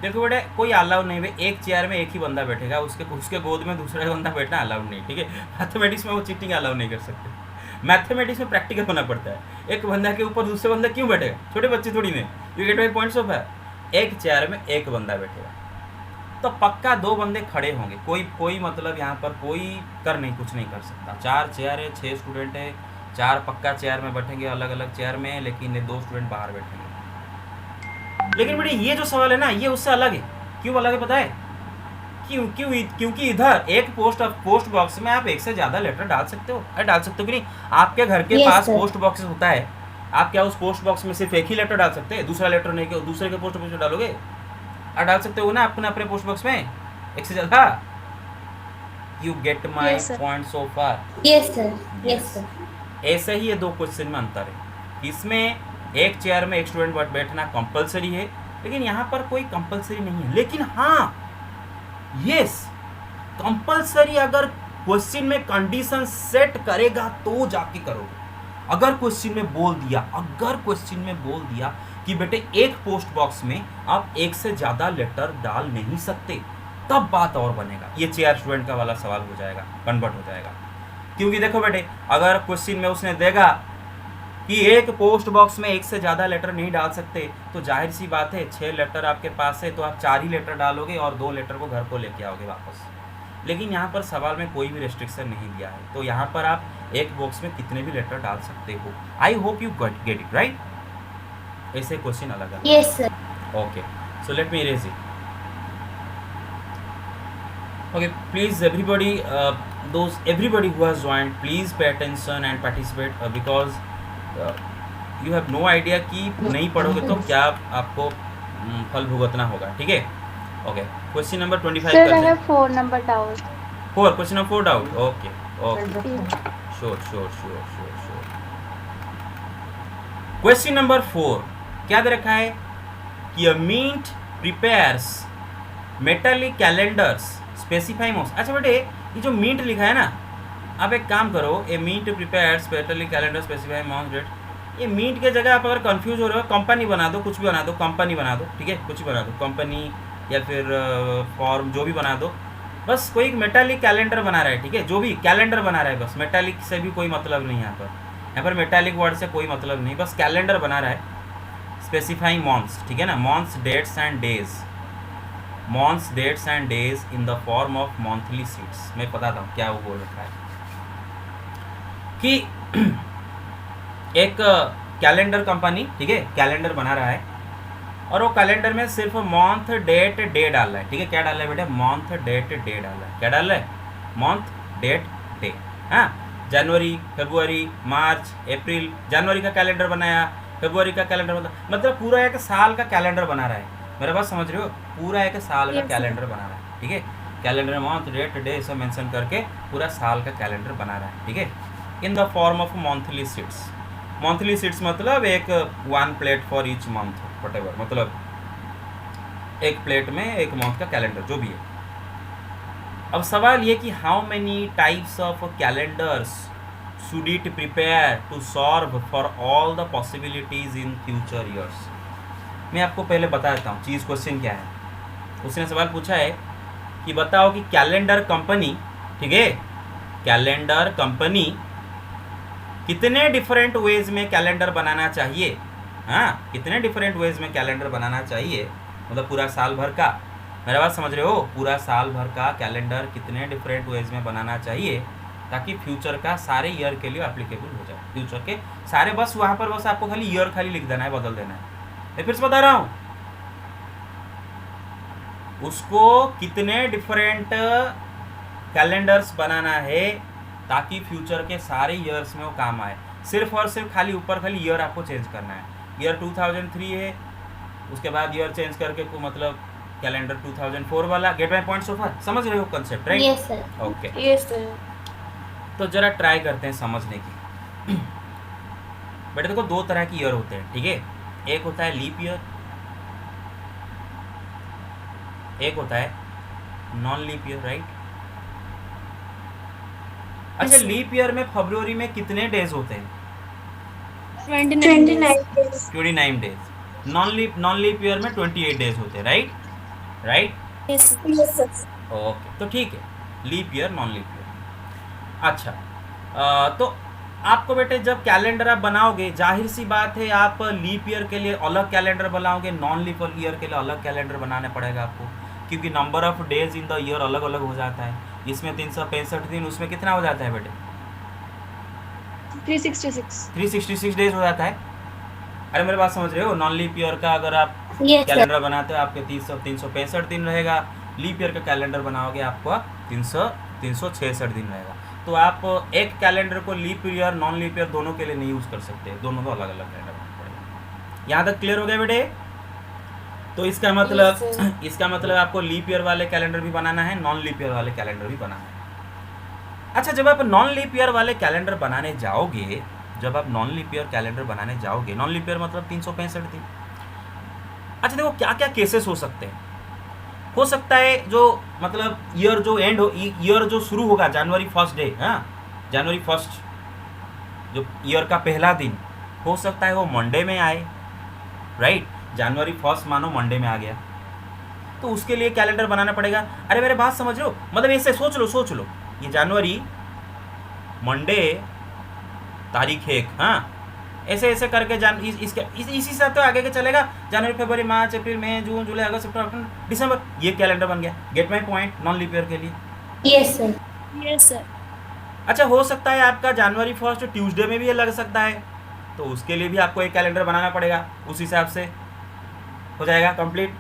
देखो बेटे कोई अलाउ नहीं है, एक चेयर में एक ही बंदा बैठेगा, उसके गोद में दूसरा बंदा बैठना अलाउड नहीं, ठीक है। मैथमेटिक्स में वो चीटिंग अलाउ नहीं कर सकते। मैथमेटिक्स में प्रैक्टिकल होना पड़ता है। एक बंदा के ऊपर दूसरे बंदा क्यों बैठेगा? छोटे बच्चे थोड़ी ने। You get my points of है। एक चेयर में एक बंदा बैठेगा तो पक्का 2 बंदे खड़े होंगे। कोई मतलब यहाँ पर कोई कुछ नहीं कर सकता। 4 चेयर है, 6 स्टूडेंट है, 4 पक्का चेयर में बैठेंगे अलग अलग चेयर में, लेकिन ये 2 स्टूडेंट बाहर बैठेंगे। लेकिन बेटे ये जो सवाल है ना, ये उससे अलग है। क्यों अलग है पता है? क्योंकि इधर एक पोस्ट बॉक्स में आप एक से ज़्यादा लेटर डाल सकते हो। अरे डाल सकते हो कि नहीं? आपके घर के Yes, पास sir। पोस्ट बॉक्स होता है, आप क्या उस पोस्ट बॉक्स में सिर्फ एक ही लेटर डाल सकते हैं? दूसरा लेटर नहीं कि दूसरे के पोस्ट बॉक्स में डालोगे? डाल सकते हो ना अपने पोस्ट बॉक्स में एक से ज़्यादा। You get my Yes, sir। Point so far? Yes, sir। Yes, sir। ऐसे ही ये 2 क्वेश्चन में अंतर है। इसमें एक चेयर में एक स्टूडेंट बैठना कंपलसरी है, लेकिन यहाँ पर कोई कंपलसरी नहीं है। लेकिन हाँ, यस, कंपलसरी अगर क्वेश्चन में कंडीशन सेट करेगा तो जाके करोगे। अगर क्वेश्चन में बोल दिया कि बेटे एक पोस्ट बॉक्स में आप एक से ज़्यादा लेटर डाल नहीं सकते, तब बात और बनेगा। ये चेयर स्टूडेंट का वाला सवाल हो जाएगा, कन्वर्ट हो जाएगा। क्योंकि देखो बेटे, अगर क्वेश्चन में उसने देगा कि एक पोस्ट बॉक्स में एक से ज़्यादा लेटर नहीं डाल सकते, तो जाहिर सी बात है 6 लेटर आपके पास है तो आप 4 ही लेटर डालोगे और 2 लेटर को घर को लेके आओगे वापस। लेकिन यहाँ पर सवाल में कोई भी रेस्ट्रिक्शन नहीं दिया है, तो यहाँ पर आप एक बॉक्स में कितने भी लेटर डाल सकते हो। आई hope you get it right. ऐसे क्वेश्चन अलग अलग। Yes, sir. Okay, so let me erase it. Okay, please everybody, everybody who has joined, please pay attention and participate because you have no idea कि नहीं पढ़ोगे तो क्या आपको फल भुगतना होगा। ठीक है, okay. Question number 25 Sir, I करते हैं। have 4 number doubt. 4, question number 4 doubt. Okay sure. Question number 4 क्या दे रखा है कि a mint prepares metallic calendars specify most. अच्छा बेटे, ये जो मिंट लिखा है ना, आप एक काम करो, A mint prepares metallic calendar specify most date, ये मिंट के जगह आप अगर कंफ्यूज हो रहे हो, कंपनी बना दो, कुछ भी बना दो, कंपनी बना दो। ठीक है, कुछ भी बना दो, कंपनी या फिर फॉर्म, जो भी बना दो। बस कोई मेटालिक कैलेंडर बना रहा है, ठीक है, जो भी कैलेंडर बना रहा है, बस मेटालिक से भी कोई मतलब नहीं है यहाँ पर मेटालिक वर्ड से कोई मतलब नहीं, बस कैलेंडर बना रहा है। स्पेसिफाइंग मंथ्स, ठीक है ना, months dates and days in the form of monthly sheets. मैं बताता हूँ क्या वो बोल रखा है कि एक कैलेंडर कंपनी, ठीक है, कैलेंडर बना रहा है और वो कैलेंडर में सिर्फ मंथ डेट डे डाल रहा है। ठीक है, क्या डाल रहा है बेटा, मंथ डेट डे डाल रहा है। क्या डाल रहा है, मंथ डेट डे। हाँ, जनवरी, फरवरी, मार्च, अप्रैल, जनवरी का कैलेंडर बनाया, फरवरी का कैलेंडर बनाया, मतलब पूरा एक साल का कैलेंडर बना रहा है। मेरा बात समझ रहे हो, पूरा एक साल का कैलेंडर बना रहा है। ठीक है, कैलेंडर में मंथ डेट डे सब मेंशन करके पूरा साल का कैलेंडर बना रहा है। ठीक है, इन the form of monthly sheets. Monthly sheets मतलब एक 1 plate for each month, whatever, मतलब एक प्लेट में एक मंथ का कैलेंडर जो भी है। अब सवाल ये कि how many types of calendars should it prepare to solve for all the possibilities in future years. मैं आपको पहले बता देता हूँ चीज़, क्वेश्चन क्या है। उसने सवाल पूछा है कि बताओ कि कैलेंडर कंपनी, ठीक है, कैलेंडर कंपनी कितने डिफरेंट वेज में कैलेंडर बनाना चाहिए। हाँ, कितने डिफरेंट वेज में कैलेंडर बनाना चाहिए, मतलब पूरा साल भर का। मेरा बात समझ रहे हो, पूरा साल भर का कैलेंडर कितने डिफरेंट वेज में बनाना चाहिए ताकि फ्यूचर का सारे ईयर के लिए एप्लीकेबल हो जाए। फ्यूचर के सारे, बस वहाँ पर बस आपको खाली ईयर खाली लिख देना है, बदल देना है। मैं फिर से बता रहा हूँ, उसको कितने डिफरेंट कैलेंडर्स बनाना है ताकि फ्यूचर के सारे ईयर्स में वो काम आए। सिर्फ और सिर्फ खाली ऊपर खाली ईयर आपको चेंज करना है। ईयर 2003 है, उसके बाद ईयर चेंज करके को मतलब कैलेंडर 2004 वाला। गेट माय पॉइंट सो फार, समझ रहे हो concept, right? Yes, sir. Okay, Yes, sir. तो जरा ट्राई करते हैं समझने की। बेटे देखो, 2 तरह की ईयर होते हैं, ठीक है। एक होता है लीप ईयर, एक होता है नॉन लीप ईयर, राइट? अच्छा, लीप ईयर में फरवरी में कितने डेज होते हैं? 29 days. 29 days. Non leap year में 28 डेज होते हैं, राइट? Yes, sir. ओके, तो ठीक है, leap year, non leap year. अच्छा, तो आपको बेटे जब कैलेंडर आप बनाओगे, जाहिर सी बात है आप लीप ईयर के लिए अलग कैलेंडर बनाओगे, नॉन लीप ईयर के लिए अलग कैलेंडर बनाना पड़ेगा आपको, क्योंकि number of days in the year अलग अलग हो जाता है। इसमें 365 दिन, उसमें कितना हो जाता है बेटे? 366 डेज हो जाता है। अरे मेरे बात समझ रहे हो, नॉन लीप ईयर का अगर आप Yes, sir. कैलेंडर बनाते हो आपके 365 दिन रहेगा, लीप ईयर का कैलेंडर बनाओगे आपको 366 दिन रहेगा। तो आप एक कैलेंडर को leap year non leap year दोनों के लिए नहीं यूज़ कर सकते, दोनों को अलग अलग कैलेंडर बनाना पड़ेगा। यहाँ तक क्लियर हो गया बेटे? तो इसका मतलब आपको लीप ईयर वाले कैलेंडर भी बनाना है, नॉन लीप ईयर वाले कैलेंडर भी बनाना है। अच्छा, जब आप नॉन लीप ईयर वाले कैलेंडर बनाने जाओगे, नॉन लीप ईयर मतलब 365 दिन, अच्छा देखो क्या क्या केसेस हो सकते हैं। हो सकता है जो मतलब ईयर जो एंड हो, ईयर जो शुरू होगा जनवरी फर्स्ट डे, हाँ जनवरी फर्स्ट जो ईयर का पहला दिन, हो सकता है वो मंडे में आए, राइट। जनवरी फर्स्ट मानो मंडे में आ गया, तो उसके लिए कैलेंडर बनाना पड़ेगा। अरे मेरे बात समझ रहे हो, मतलब ऐसे सोच लो ये जनवरी मंडे तारीख 1, हाँ ऐसे ऐसे करके इसी से तो आगे के चलेगा। जनवरी फरवरी मार्च अप्रैल मई जून जुलाई अगस्त सितंबर अक्टूबर दिसंबर, ये कैलेंडर बन गया। Get my point, non leap year के लिए। Yes, sir. Yes, sir. अच्छा हो सकता है आपका जनवरी फर्स्ट ट्यूसडे में भी ये लग सकता है, तो उसके लिए भी आपको एक कैलेंडर बनाना पड़ेगा, उस हिसाब से हो जाएगा कंप्लीट।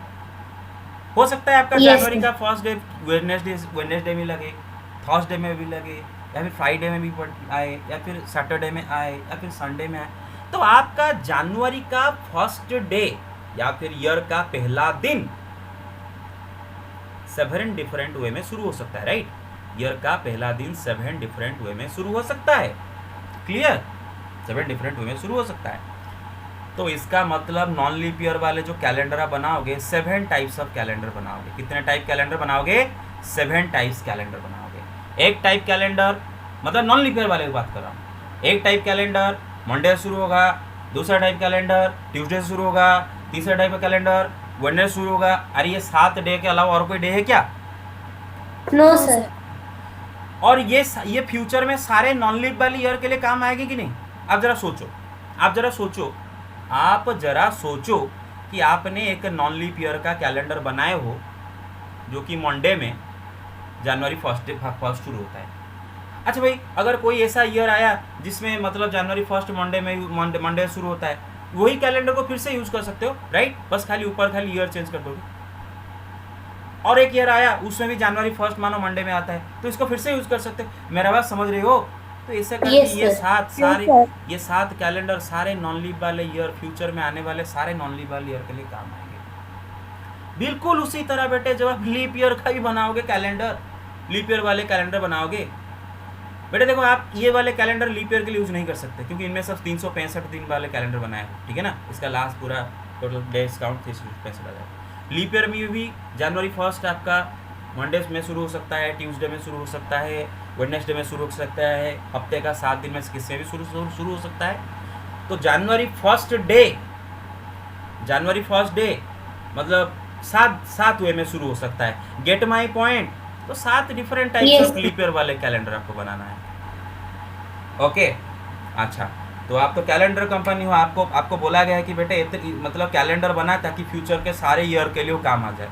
हो सकता है आपका Yes, जनवरी sir. का फर्स्ट डे वेडनेसडे में लगे, थर्सडे में भी लगे, या फिर फ्राइडे में भी आए, या फिर सैटरडे में आए, या फिर संडे में आए। तो आपका जनवरी का फर्स्ट डे या फिर ईयर का पहला दिन सेवन डिफरेंट वे में शुरू हो सकता है, राइट। ईयर का पहला दिन 7 डिफरेंट वे में शुरू हो सकता है, क्लियर, 7 डिफरेंट वे में शुरू हो सकता है। तो इसका मतलब नॉन लीप ईयर वाले जो कैलेंडर आप बनाओगे 7 टाइप्स ऑफ कैलेंडर बनाओगे। कितने टाइप कैलेंडर बनाओगे? 7 टाइप्स कैलेंडर बनाओगे। एक टाइप कैलेंडर मतलब नॉन लीप ईयर वाले की बात कर रहा हूँ। एक टाइप कैलेंडर मंडे से शुरू होगा, दूसरा टाइप कैलेंडर ट्यूसडे से शुरू होगा, तीसरा टाइप का कैलेंडर वेडनेसडे से शुरू होगा। अरे ये 7 डे के अलावा और कोई डे है क्या? No, sir. और ये फ्यूचर में सारे नॉन लीप वाली ईयर के लिए काम आएगी कि नहीं? आप जरा सोचो कि आपने एक नॉन लीप ईयर का कैलेंडर बनाए हो जो कि मंडे में जनवरी फर्स्ट शुरू होता है। अच्छा भाई, अगर कोई ऐसा ईयर आया जिसमें मतलब जनवरी फर्स्ट मंडे शुरू होता है, वही कैलेंडर को फिर से यूज कर सकते हो, राइट। बस खाली ऊपर खाली ईयर चेंज कर दोगे। और एक ईयर आया उसमें भी जनवरी फर्स्ट मानो मंडे में आता है, तो इसको फिर से यूज कर सकते हो। मेरा बात समझ रही हो? तो ऐसे करके Yes, ये sir. ये 7 कैलेंडर सारे नॉन लीप वाले ईयर, फ्यूचर में आने वाले सारे नॉन लीप वाले ईयर के लिए काम आएंगे। बिल्कुल उसी तरह बेटे जब आप लीप ईयर का भी बनाओगे कैलेंडर, लीप ईयर वाले कैलेंडर बनाओगे बेटे, देखो आप ये वाले कैलेंडर लीप ईयर के लिए यूज नहीं कर सकते क्योंकि इनमें सब 365 दिन वाले कैलेंडर बनाए हैं, ठीक है ना। इसका लास्ट पूरा टोटल डेज काउंट 365 आ जाएगा। लीप ईयर में भी जनवरी फर्स्ट आपका मंडे में शुरू हो सकता है, ट्यूसडे में शुरू हो सकता है, वेडनेसडे में शुरू हो सकता है, हफ्ते का 7 दिन में किसी में भी शुरू हो सकता है। तो जनवरी फर्स्ट डे मतलब 7 वे में शुरू हो सकता है। Get my point. तो 7 different types of leap year वाले कैलेंडर आपको बनाना है, ओके। अच्छा, तो आप तो कैलेंडर कंपनी हो, आपको बोला गया है कि बेटे मतलब कैलेंडर बना ताकि फ्यूचर के सारे ईयर के लिए वो काम आ जाए।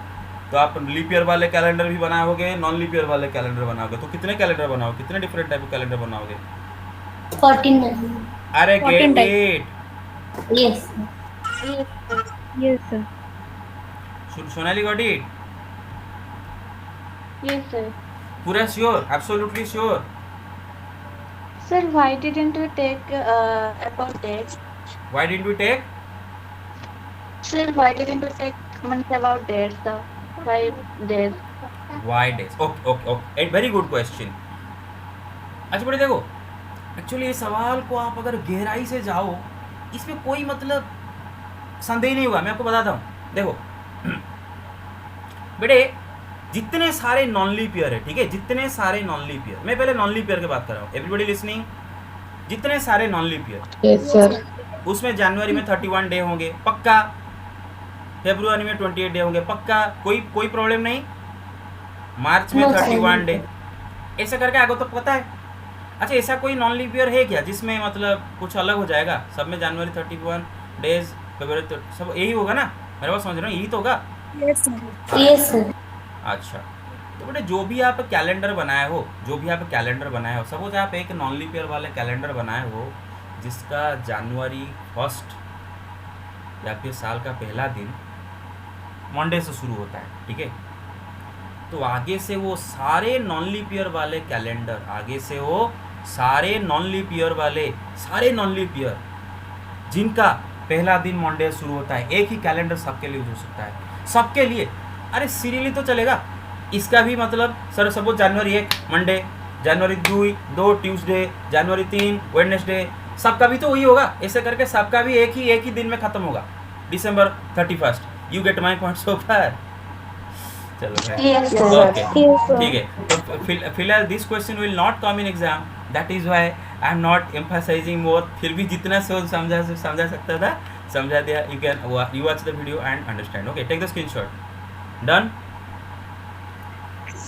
तो आप लीप ईयर वाले कैलेंडर भी बनाओगे, नॉन लीप ईयर वाले कैलेंडर बनाओगे। तो कितने कैलेंडर बनाओगे, कितने डिफरेंट टाइप के कैलेंडर बनाओगे? 14. अरे 14 get type. It. Yes, sir. Yes, sir. Sonali got it? Yes, sir. पूरा sure, absolutely sure? Sir, why didn't we take about dates? Why didn't we take? Sir, why didn't we take comments about dates? The 5 days. Why days? Okay, एक very good question. अच्छा बेटे देखो, actually ये सवाल को आप अगर गहराई से जाओ इसमें कोई मतलब संदेह नहीं होगा। मैं आपको बताता हूँ, देखो बेटे जितने सारे नॉन लीप ईयर है, ठीक है, जितने सारे नॉन लीप ईयर, मैं पहले नॉन लीप ईयर की बात कर रहा हूँ, एवरीबॉडी लिसनिंग। जितने सारे non leap year, Yes, sir. उसमें जनवरी में 31 डे होंगे पक्का, फरवरी में 28 डे होंगे पक्का, कोई प्रॉब्लम नहीं। मार्च में No, sir. 31 डे, ऐसा करके आगे तो पता है। अच्छा, ऐसा कोई नॉन लीप ईयर है क्या जिसमें मतलब कुछ अलग हो जाएगा? सब में जनवरी 31 डेज, फरवरी सब यही होगा ना? मेरे बात समझ रहे हो, यही तो होगा। Yes, sir. अच्छा, तो बेटे जो भी आप कैलेंडर बनाए हो, सपोज आप एक नॉन लीप ईयर वाले कैलेंडर बनाए हो जिसका जनवरी फर्स्ट या फिर साल का पहला दिन मंडे से शुरू होता है, ठीक है। तो आगे से वो सारे नॉन लीप ईयर वाले कैलेंडर, सारे नॉन लीप ईयर जिनका पहला दिन मंडे शुरू होता है, एक ही कैलेंडर सबके लिए यूज हो सकता है, सबके लिए। अरे सीरियली तो चलेगा। इसका भी मतलब सर सपोज जनवरी 1 मंडे, जनवरी 2 ट्यूसडे, जनवरी 3 वेडनेसडे, सबका भी तो वही होगा। ऐसे करके सबका भी एक ही दिन में खत्म होगा, दिसंबर 31। You get my point so far? चलो भाई, Yes, sir. Okay Yes, sir. ठीक है। तो फिलहाल this question will not come in exam, that is why I am not emphasizing more. फिर भी जितना सोच समझा सकता था समझा दिया। You can you watch the video and understand. Okay, take the screenshot. Done?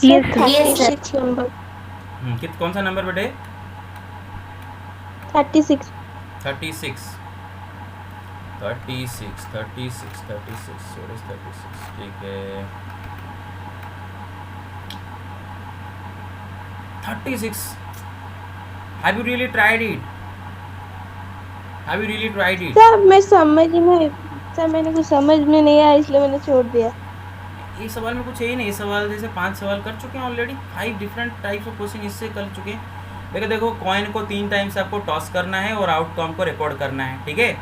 Yes, sir. Yes, sir. 36 number. कौन सा नंबर बेटे? 36. 36 36 36 36 what is 36? ठीक है, 36। Have you really tried it? Have you really tried it? Sir मैंने कुछ समझ में नहीं आया इसलिए मैंने छोड़ दिया। ये सवाल में कुछ है ही नहीं। ये सवाल जैसे 5 सवाल कर चुके हैं already, 5 different type of question इससे कर चुके हैं। देखो कॉइन को 3 टाइम्स आपको टॉस करना है और आउटकम को रिकॉर्ड करना है, ठीक है।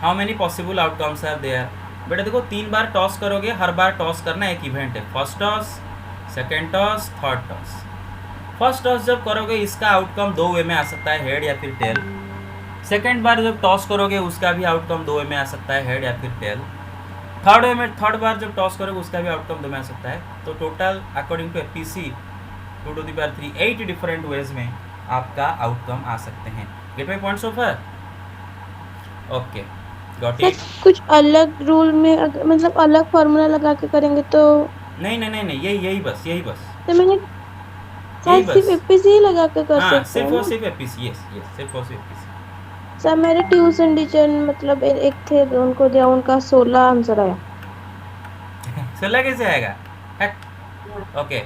How many possible outcomes are there? बेटा देखो 3 बार टॉस करोगे, हर बार टॉस करना एक इवेंट है। First toss, second toss, third toss. First toss जब करोगे इसका आउटकम 2 वे में आ सकता है, हेड या फिर टेल। सेकेंड बार जब टॉस करोगे उसका भी आउटकम 2 वे में आ सकता है, हेड या फिर टेल। थर्ड बार जब टॉस करोगे उसका भी आउटकम 2 में आ सकता है। तो total according to APC 2 to the power 3 8 different ways में आपका आउटकम आ सकते हैं। Get my point so far? Okay, got sir it? कुछ अलग रूल में मतलब अलग फॉर्मूला लगा के करेंगे तो? नहीं, यही बस तो मैंने यही सर सिर्फ बस। एपीसी ही लगा के कर हाँ, सकते सिर्फ हैं और ना? सिर्फ एपीसी। यस, सिर्फ और सिर्फ एपीसी। सर मेरे ट्यूशन टीचर मतलब एक थे तो उनको दिया, उनका 16 आंसर आया। 16 कैसे आएगा? ओके,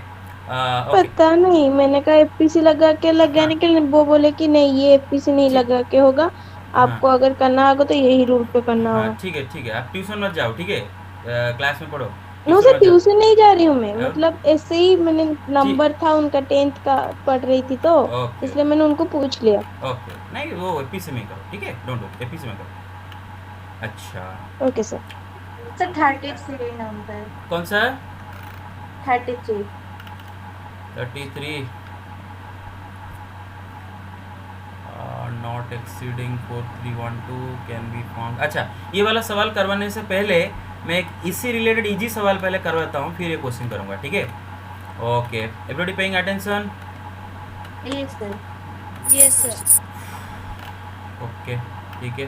पता नहीं, मैंने कहा एपीसी लगा के लगाने के लिए, वो बोले कि नहीं ये एपीसी नहीं लगा के होगा, आपको अगर करना होगा तो यही रूल पे करना हाँ होगा। ठीक है, आप ट्यूशन मत जाओ, ठीक है, क्लास में पढ़ो। नो ट्यूशन सर मत जाओ। ट्यूशन नहीं जा रही हूँ मैं, हाँ? मतलब ऐसे ही मैंने नंबर था उनका 10th का पढ़ रही थी तो ओके इसलिए मैंने उनको पूछ लिया। ओके, नहीं वो एपीसी में करो, ठीक है, डोंट डू, एपीसी में करो। अच्छा, ओके सर। Sir, 33 number. कौन सा? 33. 33 not exceeding 4312 can be found. अच्छा, ये वाला सवाल करवाने से पहले मैं एक इससे रिलेटेड इजी सवाल पहले करवाता हूँ, फिर ये क्वेश्चन करूँगा, ठीक है। Okay, everybody paying attention? Yes, sir. Yes, sir. Okay, ठीक है।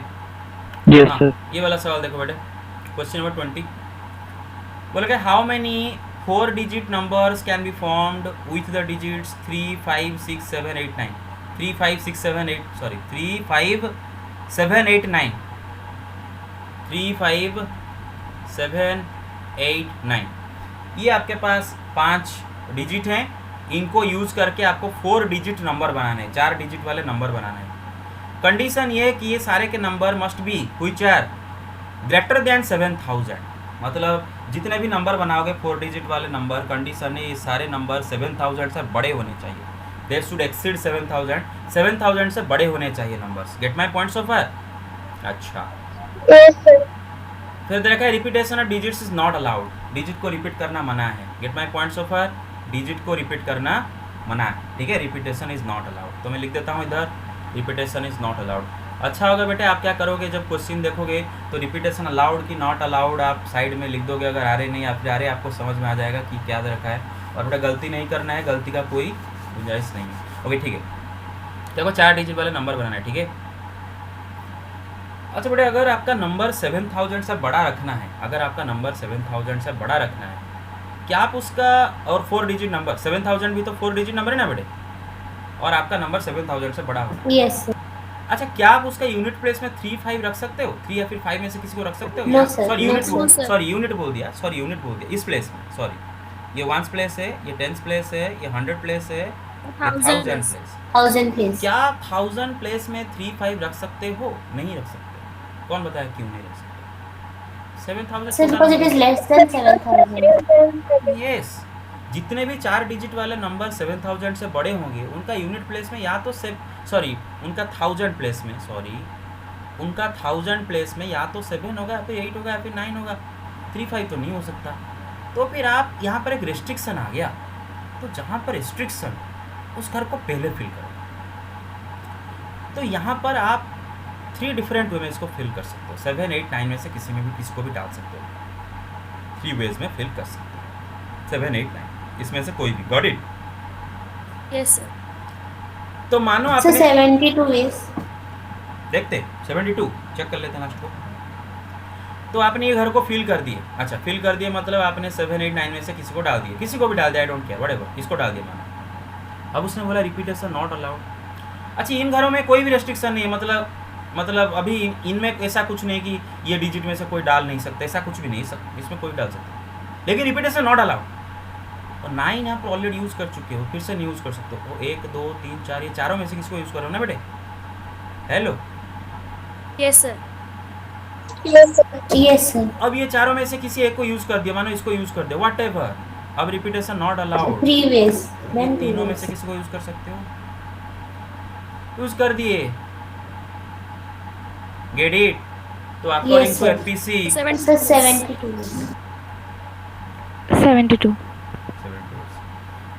यस हाँ, सर। ये वाला सवाल देखो बेटे, क्वेश्चन नंबर 20 बोला कि how many 4 digit numbers can be formed with the digits 3 5 6 7 8 9 3 5 6 7 8 sorry 3 5 7 8 9 3 5 7 8 9। ये आपके पास 5 डिजिट हैं, इनको यूज करके आपको 4 डिजिट नंबर बनाने हैं, 4 डिजिट वाले नंबर बनाने हैं। कंडीशन ये है कि ये सारे के number must be which are greater than 7000। मतलब जितने भी नंबर बनाओगे 4 डिजिट वाले नंबर, कंडीशन है ये सारे नंबर 7000 से बड़े होने चाहिए। दे शुड एक्सीड 7000 से बड़े होने चाहिए numbers. Get my point so far? अच्छा, फिर देखा है repetition of digits is not allowed, digit को रिपीट करना मना है। Get my point so far? Digit को रिपीट करना मना है, ठीक है, रिपीटेशन इज नॉट अलाउड। तो मैं लिख देता हूँ इधर, रिपीटेशन इज नॉट अलाउड। अच्छा होगा बेटे, आप क्या करोगे जब क्वेश्चन देखोगे तो रिपीटेशन अलाउड की नॉट अलाउड आप साइड में लिख दोगे। अगर आ रहे नहीं आप जा रहे, आपको समझ में आ जाएगा कि क्या रखा है। और बेटा गलती नहीं करना है, गलती का कोई गुंजाइश नहीं है। ओके ठीक है, देखो 4 डिजिट वाले नंबर बनाना है, ठीक है। अच्छा बेटे, अगर आपका नंबर 7000 से बड़ा रखना है, अगर आपका नंबर 7000 से बड़ा रखना है, क्या आप उसका और 4 डिजिट नंबर 7000 भी तो 4 डिजिट नंबर है ना बेटे, और आपका नंबर 7000 से बड़ा हो। Yes, sir. अच्छा, क्या आप उसका यूनिट प्लेस में 3 5 रख सकते हो? 3 या फिर 5 में से किसी को रख सकते हो? No, sir. Sorry No, unit no, sir. Unit बोल दिया, इस प्लेस में। सॉरी, ये 1s प्लेस है, ये 10s प्लेस है, ये 100 प्लेस है, ये 1000 प्लेस। 1000 please. क्या 1000 प्लेस में 3 5 रख सकते हो? नहीं रख सकते। कौन बताया क्यों नहीं रख सकते? 7000 Sir, because it is less than 7000. Yes, जितने भी 4 डिजिट वाले नंबर 7000 से बड़े होंगे उनका यूनिट प्लेस में या तो उनका 1000 प्लेस में उनका 1000 प्लेस में या तो 7 होगा या फिर 8 होगा या फिर 9 होगा। 3 5 तो नहीं हो सकता। तो फिर आप यहाँ पर एक रिस्ट्रिक्शन आ गया, तो जहाँ पर रिस्ट्रिक्शन उस घर को पहले फिल करो। तो यहाँ पर आप 3 डिफरेंट वे में इसको फिल कर सकते हो। 7 8 9 में से किसी में भी किसी को भी डाल सकते हो। 3 वेज में फिल कर सकते हो, 7, 8, 9 इसमें से कोई भी। Got it? Yes, sir. तो मानो So आपने 72 is. देखते 72 चेक कर लेते हैं लास्ट को। तो आपने ये घर को फिल कर दिए। अच्छा, फिल कर दिए मतलब आपने 7, 8, 9 में से किसी को डाल दिए, किसी को भी डाल दिया, आई डोंट केयर, व्हाटएवर, किसको डाल दिया मानो। अब उसने बोला रिपीटेशन नॉट अलाउड। अच्छा, इन घरों में कोई भी रेस्ट्रिक्शन नहीं है, मतलब अभी इनमें ऐसा कुछ नहीं कि ये डिजिट में से कोई डाल नहीं सकता, ऐसा कुछ भी नहीं, सब इसमें कोई डाल सकता, लेकिन रिपीटेशन नॉट अलाउड। और 9 आप ऑलरेडी यूज़ कर चुके हो, फिर से नहीं यूज़ कर सकते हो। 1, 2, 3, 4 ये चारों में से किसी को यूज़ करो ना बेटे। Hello, Yes, sir. Yes, sir. अब ये चारों में से किसी एक को यूज़ कर दिया, मानो इसको यूज़ कर दिया, व्हाटएवर, अब रिपीटेशन नॉट अलाउड। 3 ways. ये Then 3 तीनों में ways. से किसी को यूज़ कर सकते हो, यूज़ कर दिए। Get it? तो according Yes, to sir. FPC So 72 is. 72.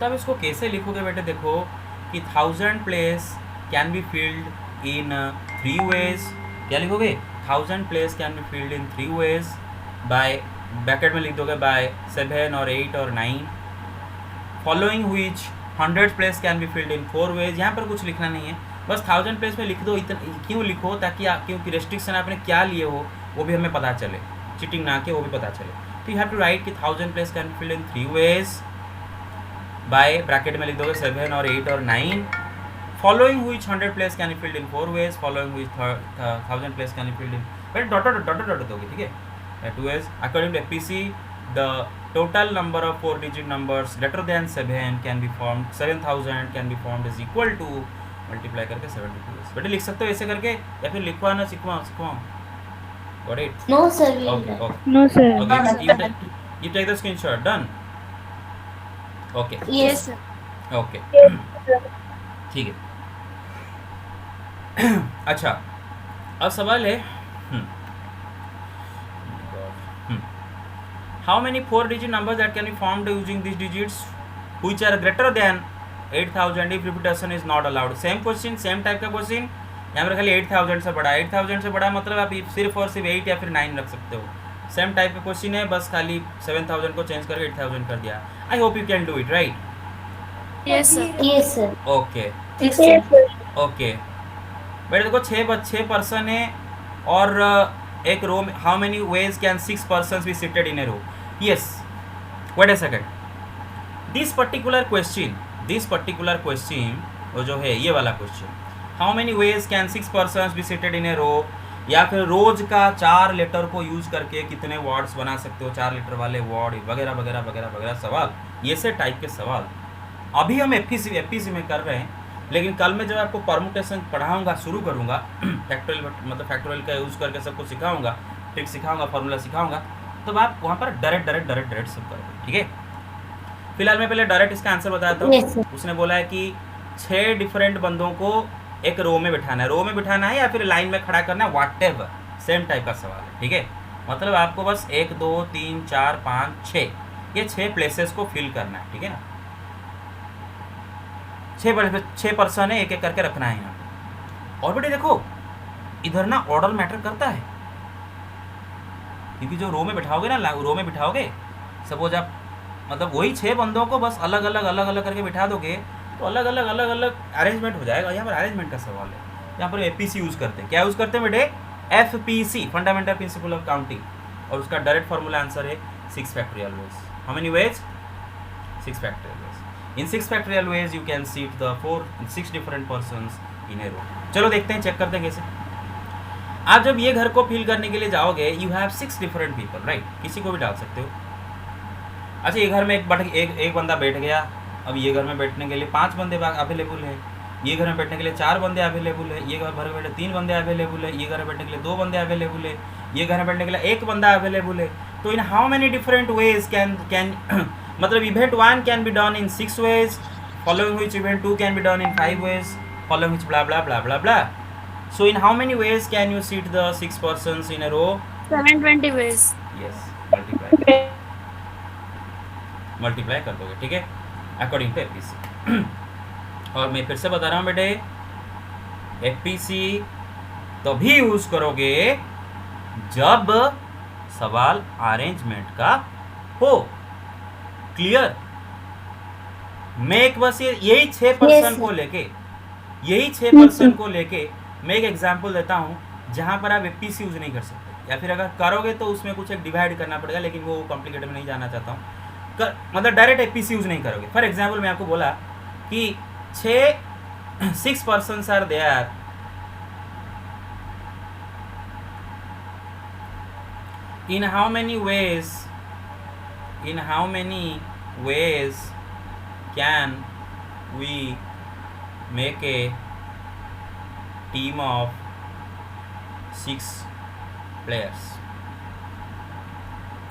तो अब इसको कैसे लिखोगे बेटे? देखो कि 1000 place can be filled in 3 ways. क्या लिखोगे? 1000 place can be filled in 3 ways by, bracket में लिख दोगे बाय 7 और 8 और 9, following which 100 place can be filled in 4 ways. यहाँ पर कुछ लिखना नहीं है, बस 1000 प्लेस में लिख दो। इतना क्यों लिखो? ताकि क्योंकि रेस्ट्रिक्शन आपने क्या लिए हो वो भी हमें पता चले, चीटिंग ना के वो भी पता चले। तो यू हैव टू राइट कि 1000 place can be filled in 3 ways by, bracket में लिख दोगे 7 और 8 और 9, following which 100 place can be filled in 4 ways, following which 1000 place can be filled in, but dot दोगे, ठीक है। 2 ways according to FPC the total number of 4-digit numbers greater than 7 can be formed, 7000 can be formed is equal to, multiply करके 72 बेटे लिख सकते हो ऐसे करके, या फिर लिखवाना सिखवाऊं? Got it? No, sir. We okay will. Okay No, sir. Okay, you take the screenshot, done? Okay Yes, sir. Okay ठीक है। अच्छा, अब सवाल है how many 4-digit numbers that can be formed using these digits which are greater than 8000 if repetition is not allowed? Same question, same type का question. यहाँ पर खाली 8000 से बड़ा, 8000 से बड़ा मतलब आप सिर्फ और सिर्फ 8 या फिर 9 रख सकते हो। सेम टाइप का क्वेश्चन है, बस खाली 7000 को चेंज करके 8000 कर दिया। I hope you can do it, right? Yes, sir. Yes, sir. Okay Yes, sir. Okay बेटे देखो 6 पर्सन है और एक रो में, how many ways can 6 person be seated in a row? Yes, wait a second, this particular question वो जो है ये वाला question, how many ways can 6 person be seated in a row, या फिर रोज का 4 लेटर को यूज करके कितने वर्ड्स बना सकते हो, 4 लेटर वाले वर्ड वगैरह वगैरह वगैरह वगैरह सवाल, ये से टाइप के सवाल अभी हम एफपीसी में कर रहे हैं। लेकिन कल मैं जब आपको परमुटेशन पढ़ाऊंगा, शुरू करूंगा, फैक्टोरियल का यूज़ करके सब कुछ सिखाऊंगा, ट्रिक सिखाऊंगा, फार्मूला सिखाऊंगा, तब आप वहाँ पर डायरेक्ट सब करोगे, ठीक है। फिलहाल मैं पहले डायरेक्ट इसका आंसर बताता हूँ। Yes, sir. उसने बोला है कि 6 डिफरेंट बंदों को एक रो में बिठाना है, या फिर लाइन में खड़ा करना है, व्हाटएवर, सेम टाइप का सवाल है, ठीक है। मतलब आपको बस 1 2 3 4 5 6 ये 6 प्लेसेस को फिल करना है, ठीक है ना। 6 पर्सन है, एक एक करके रखना है यहाँ पे। और बेटे देखो इधर ना ऑर्डर मैटर करता है, क्योंकि जो रो में बिठाओगे ना, रो में बिठाओगे, सपोज आप मतलब वही 6 बंदों को बस अलग अलग करके बिठा दोगे तो अलग अलग अरेंजमेंट हो जाएगा। यहाँ पर अरेंजमेंट का सवाल है, यहाँ पर एफपीसी यूज़ करते हैं। क्या यूज़ करते हैं बेटे? FPC, fundamental principle of counting, और उसका डायरेक्ट फार्मूला आंसर है 6 factorial veg. How many veg? 6 factorial veg. In 6 factorial ways you can seat the 6 different persons in a row. चलो देखते हैं, चेक करते हैं कैसे। आप जब ये घर को फिल करने के लिए जाओगे, you have 6 different people, right? किसी को भी डाल सकते हो। अच्छा, ये घर में एक बंदा बैठ गया, अब ये घर में बैठने के लिए 5 बंदे अवेलेबल है, ये घर में बैठने के लिए 4 बंदे अवेलेबल है, ये घर में बैठे 3 बंदे अवेलेबल है, ये घर में बैठने के लिए 2 बंदे अवेलेबल है, ये घर में बैठने के लिए 1 बंदा अवेलेबल है। तो in how many different ways can मतलब event 1 can be done in 6 ways, following which event 2 can be done in 5 ways, following which blah blah blah blah blah. So in how many ways can you seat the 6 persons in a row? 720 ways. Yes, multiply कर दोगे, ठीक है, according to FPC. और मैं फिर से बता रहा हूँ बेटे, एफपीसी तभी यूज करोगे जब सवाल अरेंजमेंट का हो। क्लियर? मैं एक बस यही 6% को लेके, यही 6% को लेके मैं एक एग्जांपल देता हूँ जहाँ पर आप एपीसी यूज नहीं कर सकते, या फिर अगर करोगे तो उसमें कुछ एक डिवाइड करना पड़ेगा, लेकिन वो कॉम्प्लिकेटेड में नहीं जाना चाहता हूँ। मतलब डायरेक्ट एपीसी यूज नहीं करोगे। फॉर एग्जाम्पल मैं आपको बोला कि 6% are there in how many ways can we make a team of 6 players?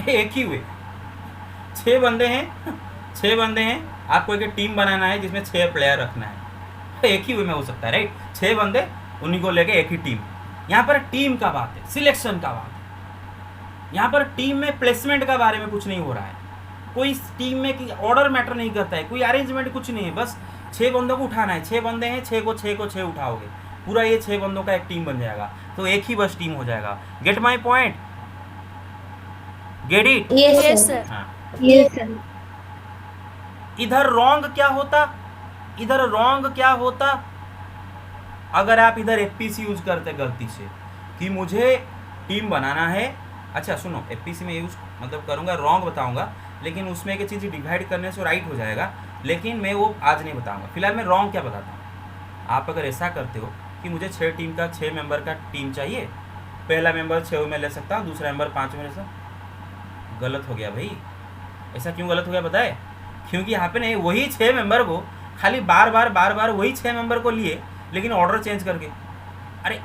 एक ही वे 6 बंदे हैं, 6 बंदे हैं, आपको एक टीम बनाना है जिसमें 6 प्लेयर रखना है। एक ही वे में हो सकता है, राइट? 6 बंदे, उन्हीं को लेके एक ही टीम। यहाँ पर टीम का बात है, सिलेक्शन का बात है। यहाँ पर टीम में प्लेसमेंट का बारे में कुछ नहीं हो रहा है, कोई टीम में कि ऑर्डर मैटर नहीं करता है, कोई अरेंजमेंट कुछ नहीं है, बस 6 बंदों को उठाना है। 6 बंदे हैं, 6 को 6 उठाओगे, पूरा ये 6 बंदों का एक टीम बन जाएगा, तो एक ही बस टीम हो जाएगा। Get my point? Get it? Yes sir. हाँ। Yes sir. इधर रॉन्ग क्या होता, इधर रॉन्ग क्या होता अगर आप इधर एपीसी यूज करते गलती से कि मुझे टीम बनाना है। अच्छा सुनो, एपीसी में यूज मतलब करूँगा, रॉन्ग बताऊँगा, लेकिन उसमें एक चीज़ डिवाइड करने से राइट हो जाएगा, लेकिन मैं वो आज नहीं बताऊँगा। फिलहाल मैं रॉन्ग क्या बताता हूँ। आप अगर ऐसा करते हो कि मुझे 6 टीम का 6 मेंबर का टीम चाहिए, पहला मेंबर 6 में ले सकता हूँ, दूसरा मेंबर 5 में ले सकता, गलत हो गया भाई। ऐसा क्यों गलत हो गया बताए? क्योंकि यहाँ पे नहीं, वही 6 मेंबर को खाली बार बार वही 6 मेंबर को लिए, लेकिन ऑर्डर चेंज करके। अरे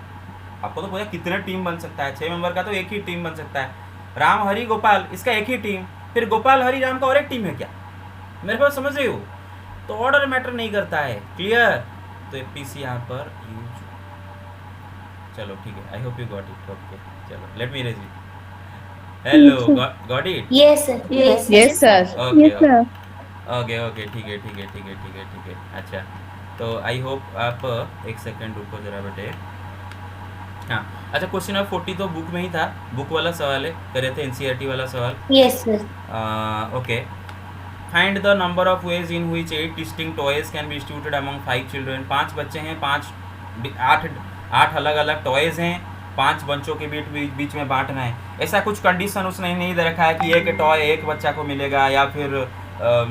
आपको तो पता कितने टीम बन सकता है? 6 मेंबर का तो एक ही टीम बन सकता है। राम हरि गोपाल, इसका एक ही टीम, फिर गोपाल हरि राम का और एक टीम है क्या? मेरे पास समझ रहे हो? तो ऑर्डर मैटर नहीं करता है। क्लियर? तो एपीसी यहाँ पर यूज, चलो ठीक है, I hope you got it. Okay चलो, let me raise it. Hello, got it? Yes sir. Yes sir. Okay yes sir. Okay ठीक है। अच्छा तो आई होप आप एक सेकंड रुको जरा बेटे। हाँ अच्छा, क्वेश्चन नंबर 40 तो बुक में ही था, बुक वाला सवाल है, करे थे एनसीईआरटी वाला सवाल। Yes sir. Okay, find the number of ways in which 8 distinct toys can be distributed among 5 children. 5 बच्चे हैं, 8 अलग अलग टॉयज हैं, 5 बच्चों के बीच में बांटना है। ऐसा कुछ कंडीशन उसने नहीं दे रखा है कि एक टॉय एक बच्चा को मिलेगा, या फिर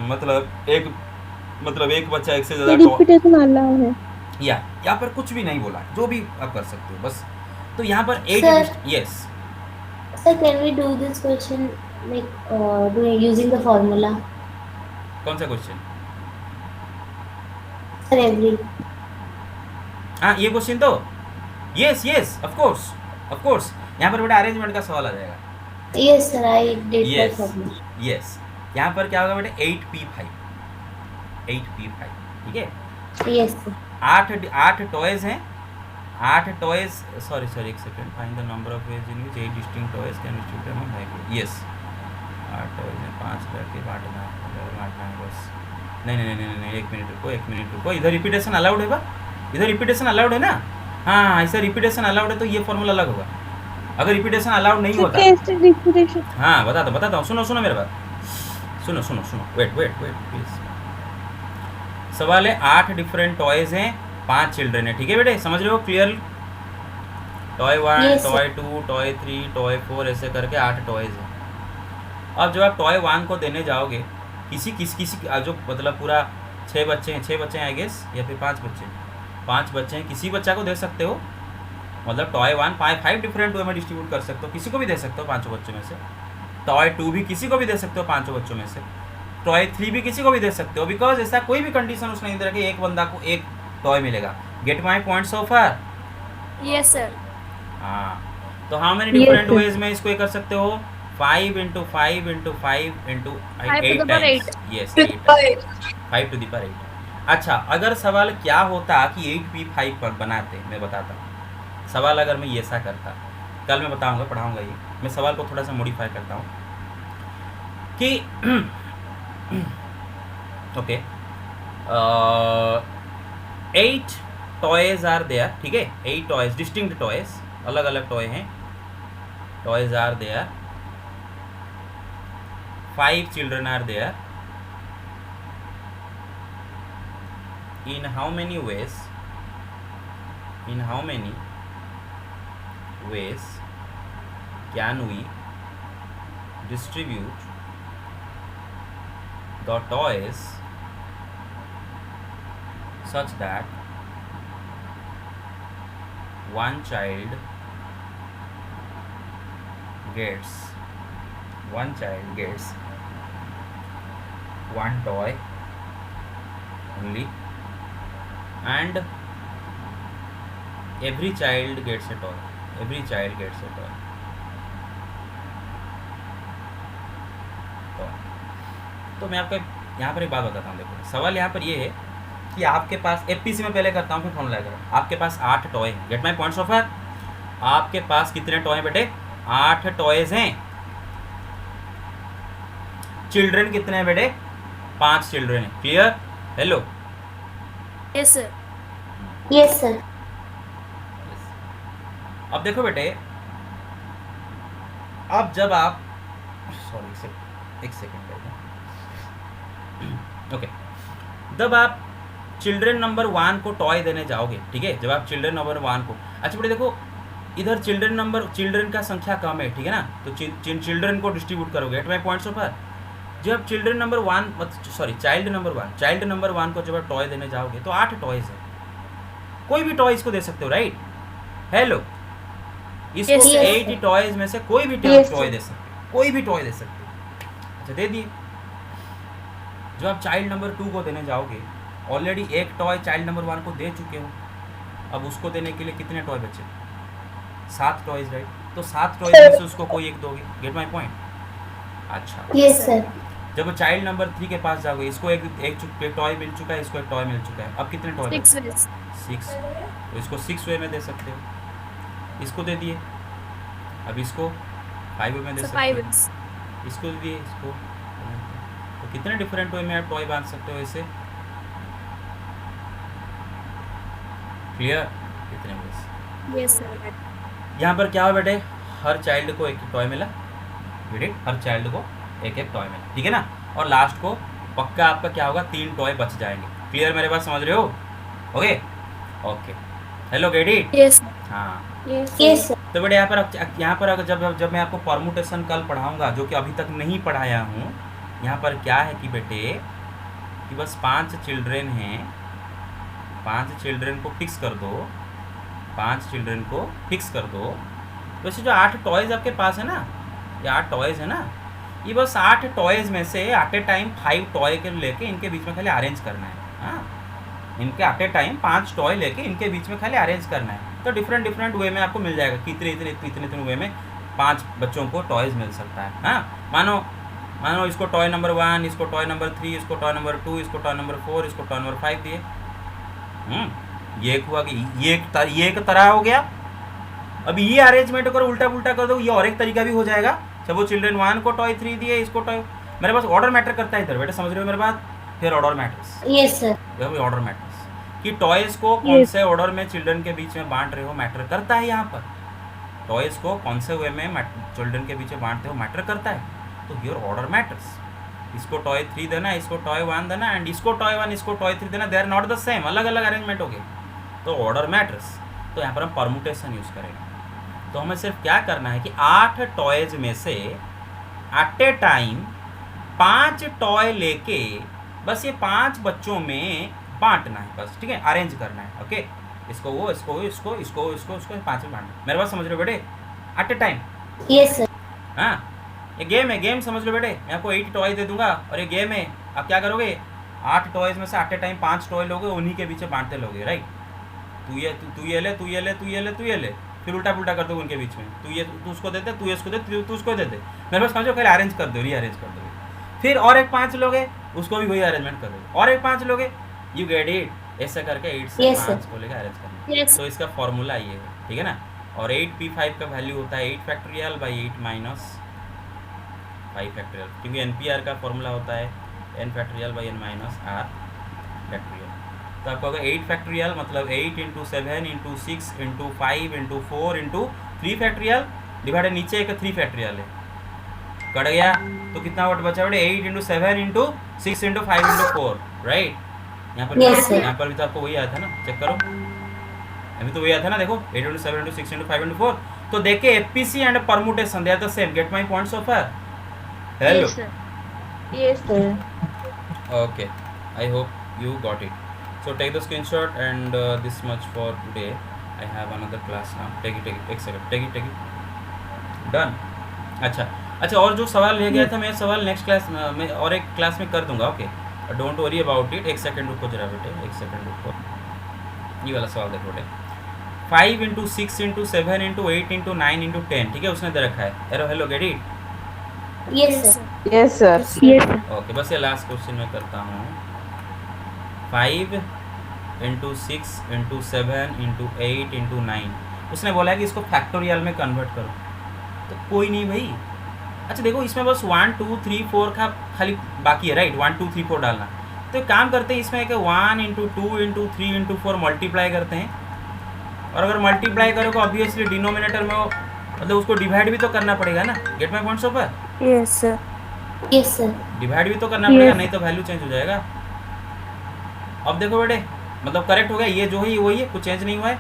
मतलब एक बच्चा एक से ज़्यादा रिपीटेशन अलाउ है, या यहाँ पर कुछ भी नहीं बोला, जो भी आप कर सकते हो बस। तो यहाँ पर 8 yes sir, can we do this question like using the formula? कौन सा क्वेश्चन? सर एवरी, हाँ ये क्वेश्चन तो यस ऑफ कोर्स यहाँ पर बेटा अरेंजमेंट का सवाल आ जाएगा। Yes sir, I did the yes formula. Yes, यहाँ पर क्या होगा बेटा? 8p5, ठीक है। Yes sir. 8 टॉयज हैं, 8 टॉयज, सॉरी एक second, find the number of ways in which 8 distinct toys can be distributed among 5। Yes, 8 toys हैं, 5 करके बांटना है बस। नहीं, एक मिनट रुको, इधर रिपीटेशन अलाउड है बा? इधर रिपीटेशन अलाउड है ना? हाँ ऐसा रिपीटेशन अलाउड है तो ये फॉर्मूला अलग होगा। अगर रिपीटेशन अलाउड नहीं होता, कैसे रिपीटेशन? हाँ बताता हूँ, सुनो मेरे बात, सुनो वेट प्लीज। सवाल है 8 डिफरेंट टॉयज हैं, 5 चिल्ड्रन है, ठीक है बेटे? समझ रहे हो? Clear? Toy 1, Yes, toy 2, toy 3, toy 4, ऐसे करके 8 टॉयज हैं। अब जब आप टॉय 1 को देने जाओगे, किसी जो मतलब पूरा 6 बच्चे हैं आई गेस, या फिर 5 बच्चे हैं, किसी बच्चा को दे सकते हो। मतलब टॉय 1 5 डिफरेंट वे में डिस्ट्रीब्यूट कर सकते हो, किसी को भी दे सकते हो 5 बच्चों में से। टॉय 2 भी किसी को भी दे सकते हो 5 बच्चों में से। टॉय 3 भी किसी को भी दे सकते हो, बिकॉज ऐसा कोई भी कंडीशन उसने नहीं दे रखा कि एक बंदा को एक टॉय मिलेगा। Gate my point so far? Yes sir. हाँ, तो हाउ मेनी डिफरेंट वेज में इसको ये कर सकते हो? 5 × 5 × 5 × 8 times. Yes, 5 to the power 8। अच्छा, अगर सवाल क्या होता कि 8p5 पर बनाते, मैं बताता हूँ। सवाल अगर मैं ऐसा करता, कल मैं बताऊँगा, पढ़ाऊँगा ये, मैं सवाल को थोड़ा सा मॉडिफाई करता हूँ कि ओके 8 टॉयज आर देयर, ठीक है? 8 टॉयज, डिस्टिंक्ट टॉयज, अलग अलग टॉय हैं, toys are there. 5 children are there, in how many ways can we distribute the toys such that one child gets one toy only and every child gets a toy. तो मैं आपको यहाँ पर एक बात बताता हूँ। देखो सवाल यहाँ पर ये है कि आपके पास एफपीसी में पहले करता हूँ फिर फॉर्मूला करूँ। आपके पास 8 टॉय हैं। Get my points of viewer. आपके पास कितने टॉय हैं बेटे? 8 टॉयज हैं। चिल्ड्रन कितने हैं बेटे? 5 चिल्ड्रन हैं। क्लियर? हेलो? Yes sir. अब देखो बेटे, अब जब आप एक सेकेंड ओके, जब आप चिल्ड्रन नंबर 1 को टॉय देने जाओगे, ठीक है, जब आप चिल्ड्रन नंबर 1 को, अच्छा बेटे देखो इधर चिल्ड्रन का संख्या कम है, ठीक है ना, तो चिल्ड्रन को डिस्ट्रीब्यूट करोगे। At my points of viewer, जब चिल्ड्रन नंबर 1 चाइल्ड नंबर 1 को जब आप टॉय देने जाओगे तो 8 टॉयज है। कोई भी टॉय इसको दे सकते हो, राइट? हेलो, इसको 8 टॉयज में से कोई भी टॉय दे सकते हो, कोई भी टॉय दे सकते हो। अच्छा दे दिए। जो आप चाइल्ड नंबर 2 को देने जाओगे, ऑलरेडी एक टॉय चाइल्ड नंबर 1 को दे चुके हो, अब उसको देने के लिए कितने टॉय बचे? 7 टॉयज, राइट? तो 7 टॉयज में से उसको कोई एक दोगे। Gate my point? अच्छा यस सर। जब चाइल्ड नंबर 3 के पास जाओगे, इसको एक टॉय मिल चुका है, इसको एक टॉय मिल चुका है, अब कितने टॉय? 6। तो इसको 6 वे में दे सकते हो। इसको दे दिए, अब इसको 5 वे में दे सकते हो। इसको दे दिए, इसको। तो कितने डिफरेंट वे में आप टॉय बांध सकते हो इसे? क्लियर? कितने वे? Yes sir. यहाँ पर क्या हो बेटे, हर चाइल्ड को एक टॉय मिला, हर चाइल्ड को एक टॉय मिला, ठीक है ना। और लास्ट को पक्का आपका क्या होगा, 3 टॉय बच जाएंगे। क्लियर? मेरे बात समझ रहे हो? Okay okay, hello gate it? Yes हाँ यस सर। तो बेटे यहाँ पर अगर जब मैं आपको परमुटेशन कल पढ़ाऊंगा, जो कि अभी तक नहीं पढ़ाया हूँ, यहाँ पर क्या है कि बेटे कि बस 5 चिल्ड्रेन हैं, 5 चिल्ड्रेन को फिक्स कर दो, 5 चिल्ड्रेन को फिक्स कर दो। वैसे जो 8 टॉयज आपके पास है ना, ये 8 टॉयज है ना, ये बस 8 टॉयज में से एट ए टाइम 5 टॉय के लेके इनके बीच में खाली अरेंज करना है। हाँ, इनके एट ए टाइम 5 टॉय लेके इनके बीच में खाली अरेंज करना है। तो डिफरेंट वे में आपको मिल जाएगा कि इतने वे में 5 बच्चों को टॉयज मिल सकता है। हाँ, मानो इसको टॉय नंबर 1, इसको टॉय नंबर 3, इसको टॉय नंबर 2, इसको टॉय नंबर 4, इसको टॉय नंबर 5 दिए। ये एक हुआ कि ये एक तरह हो गया। अब ये अरेंजमेंट अगर उल्टा पुल्टा कर दो, ये और एक तरीका भी हो जाएगा। जब वो चिल्ड्रन 1 को टॉय 3 दिए, इसको टॉय, मेरे पास ऑर्डर मैटर करता है इधर, बेटा समझ रहे हो मेरे बात? फिर ऑर्डर मैटर्स। Yes sir. जब ऑर्डर मैटर्स कि टॉयज को कौन से ऑर्डर में चिल्ड्रन के बीच में बांट रहे हो मैटर करता है। यहाँ पर टॉयज को कौन से वे में चिल्ड्रन के बीच में बांटते हो मैटर करता है। तो योर ऑर्डर मैटर्स। इसको टॉय 3 देना, इसको टॉय 1 देना, एंड इसको टॉय 1, इसको टॉय 3 देना, they are not the same, अलग अलग अरेंजमेंट हो गए। तो ऑर्डर मैटर्स। तो यहाँ पर हम परमुटेशन यूज़ करेंगे। तो हमें सिर्फ क्या करना है कि 8 टॉयज में से एट ए टाइम 5 टॉय लेके बस ये 5 बच्चों में बांटना है बस, ठीक है, अरेंज करना है। ओके, इसको वो, इसको इसको इसको इसको इसको 5 में बांटना। मेरे बात समझ रहे हो बेटे? At a time. Yes sir. हाँ, ये गेम है, गेम समझ लो बेटे। मैं आपको 8 टॉय दे दूंगा और ये गेम है। आप क्या करोगे, 8 टॉयज में से एट ए टाइम 5 टॉय लोगे, उन्हीं के पीछे बांटते लोगे, राइट? तू ये ले, तू ये ले, तू ये ले, तू ये ले, फिर उल्टा पुल्टा कर दो उनके बीच में। तू उसको दे दे, तू इसको दे, तू उसको दे दे। मेरे पास समझो, पहले अरेंज कर दो, रीअरेंज कर दो। फिर और एक 5 लोगे, उसको भी वही अरेंजमेंट कर दो। और एक 5 लोगे, यू गेट इट। ऐसा करके 8 से 5 को लेकर अरेंज करना। तो इसका फॉर्मूला ये है, ठीक है ना। और 8p5 का वैल्यू होता है 8 फैक्टोरियल बाई 8 माइनस 5 फैक्टोरियल, क्योंकि NPR का फॉर्मूला होता है n factorial by n minus r factorial. तो आपको अगर 8 फैक्टोरियल मतलब 8 × 7 × 6 × 5 × 4 × 3 फैक्टोरियल डिवाइडेड, नीचे एक 3 फैक्टोरियल है, कट गया तो कितना वर्ड बचा बेटे 8 into 7 into 6 into 5 into 4 right. यहाँ पर Yes, sir. यहाँ पर भी तो आपको वही आया था ना, चेक करो अभी तो वही आया था ना, देखो 8 इंटू 7 इंटू 6 इंटू 5 इंटू 4। तो देखिए FPC and permutation they are the same, get my point so far. Hello Yes, sir. Yes, sir. okay, I hope you got it. So take the screenshot and this much for today. I have another class now. Take it एक second, take it done। अच्छा अच्छा, और जो सवाल रह गया था मैं सवाल नेक्स्ट क्लास में और एक क्लास में कर दूंगा। Okay don't worry about it. एक सेकंड रुको जरा बेटे, एक सेकंड रुको। ये वाला सवाल देखो बेटे 5 into 6 into 7 into 8 into 9 into 10, ठीक है उसने दे रखा है। Hello hello get it. Yes, sir. Yes sir Yes, sir. Okay बस ये लास्ट क्वेश्चन मैं करता हूँ। 5 इंटू 6 इंटू 7 इंटू 8 इंटू 9, उसने बोला है कि इसको फैक्टोरियल में कन्वर्ट करो। तो कोई नहीं भाई, अच्छा देखो इसमें बस 1 2 3 4 का खाली बाकी है राइट, 1 2 3 4 डालना। तो एक काम करते हैं इसमें एक 1 इंटू 2 इंटू 3 इंटू 4 मल्टीप्लाई करते हैं, और अगर मल्टीप्लाई करोगे ऑब्वियसली डिनोमिनेटर में वो मतलब उसको डिवाइड भी तो करना पड़ेगा ना। Gate my point so far. Yes sir Yes, sir. Divide भी तो करना Yes. पड़ेगा, नहीं तो वैल्यू चेंज हो जाएगा। अब देखो बेटे मतलब करेक्ट हो गया, ये जो है वही है, कुछ चेंज नहीं हुआ है।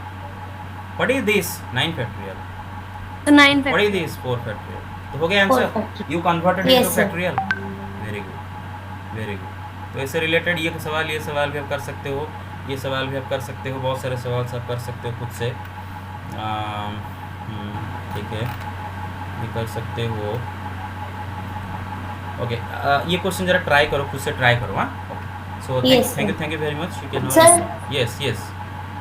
What is this 9 factorial, 9 what is this 4 factorial. तो हो गया 4 answer, factorial. You converted Yes, into sir. Factorial. Very good very good. तो इससे रिलेटेड ये सवाल भी आप कर सकते हो, ये सवाल भी आप कर सकते हो, बहुत सारे सवाल आप कर सकते हो खुद से। ठीक है ये कर सकते हो। ओके ये क्वेश्चन जरा ट्राई करो, खुद से ट्राई करो। हाँ सो Yes, thank sir. You very much. You can Sir. Yes yes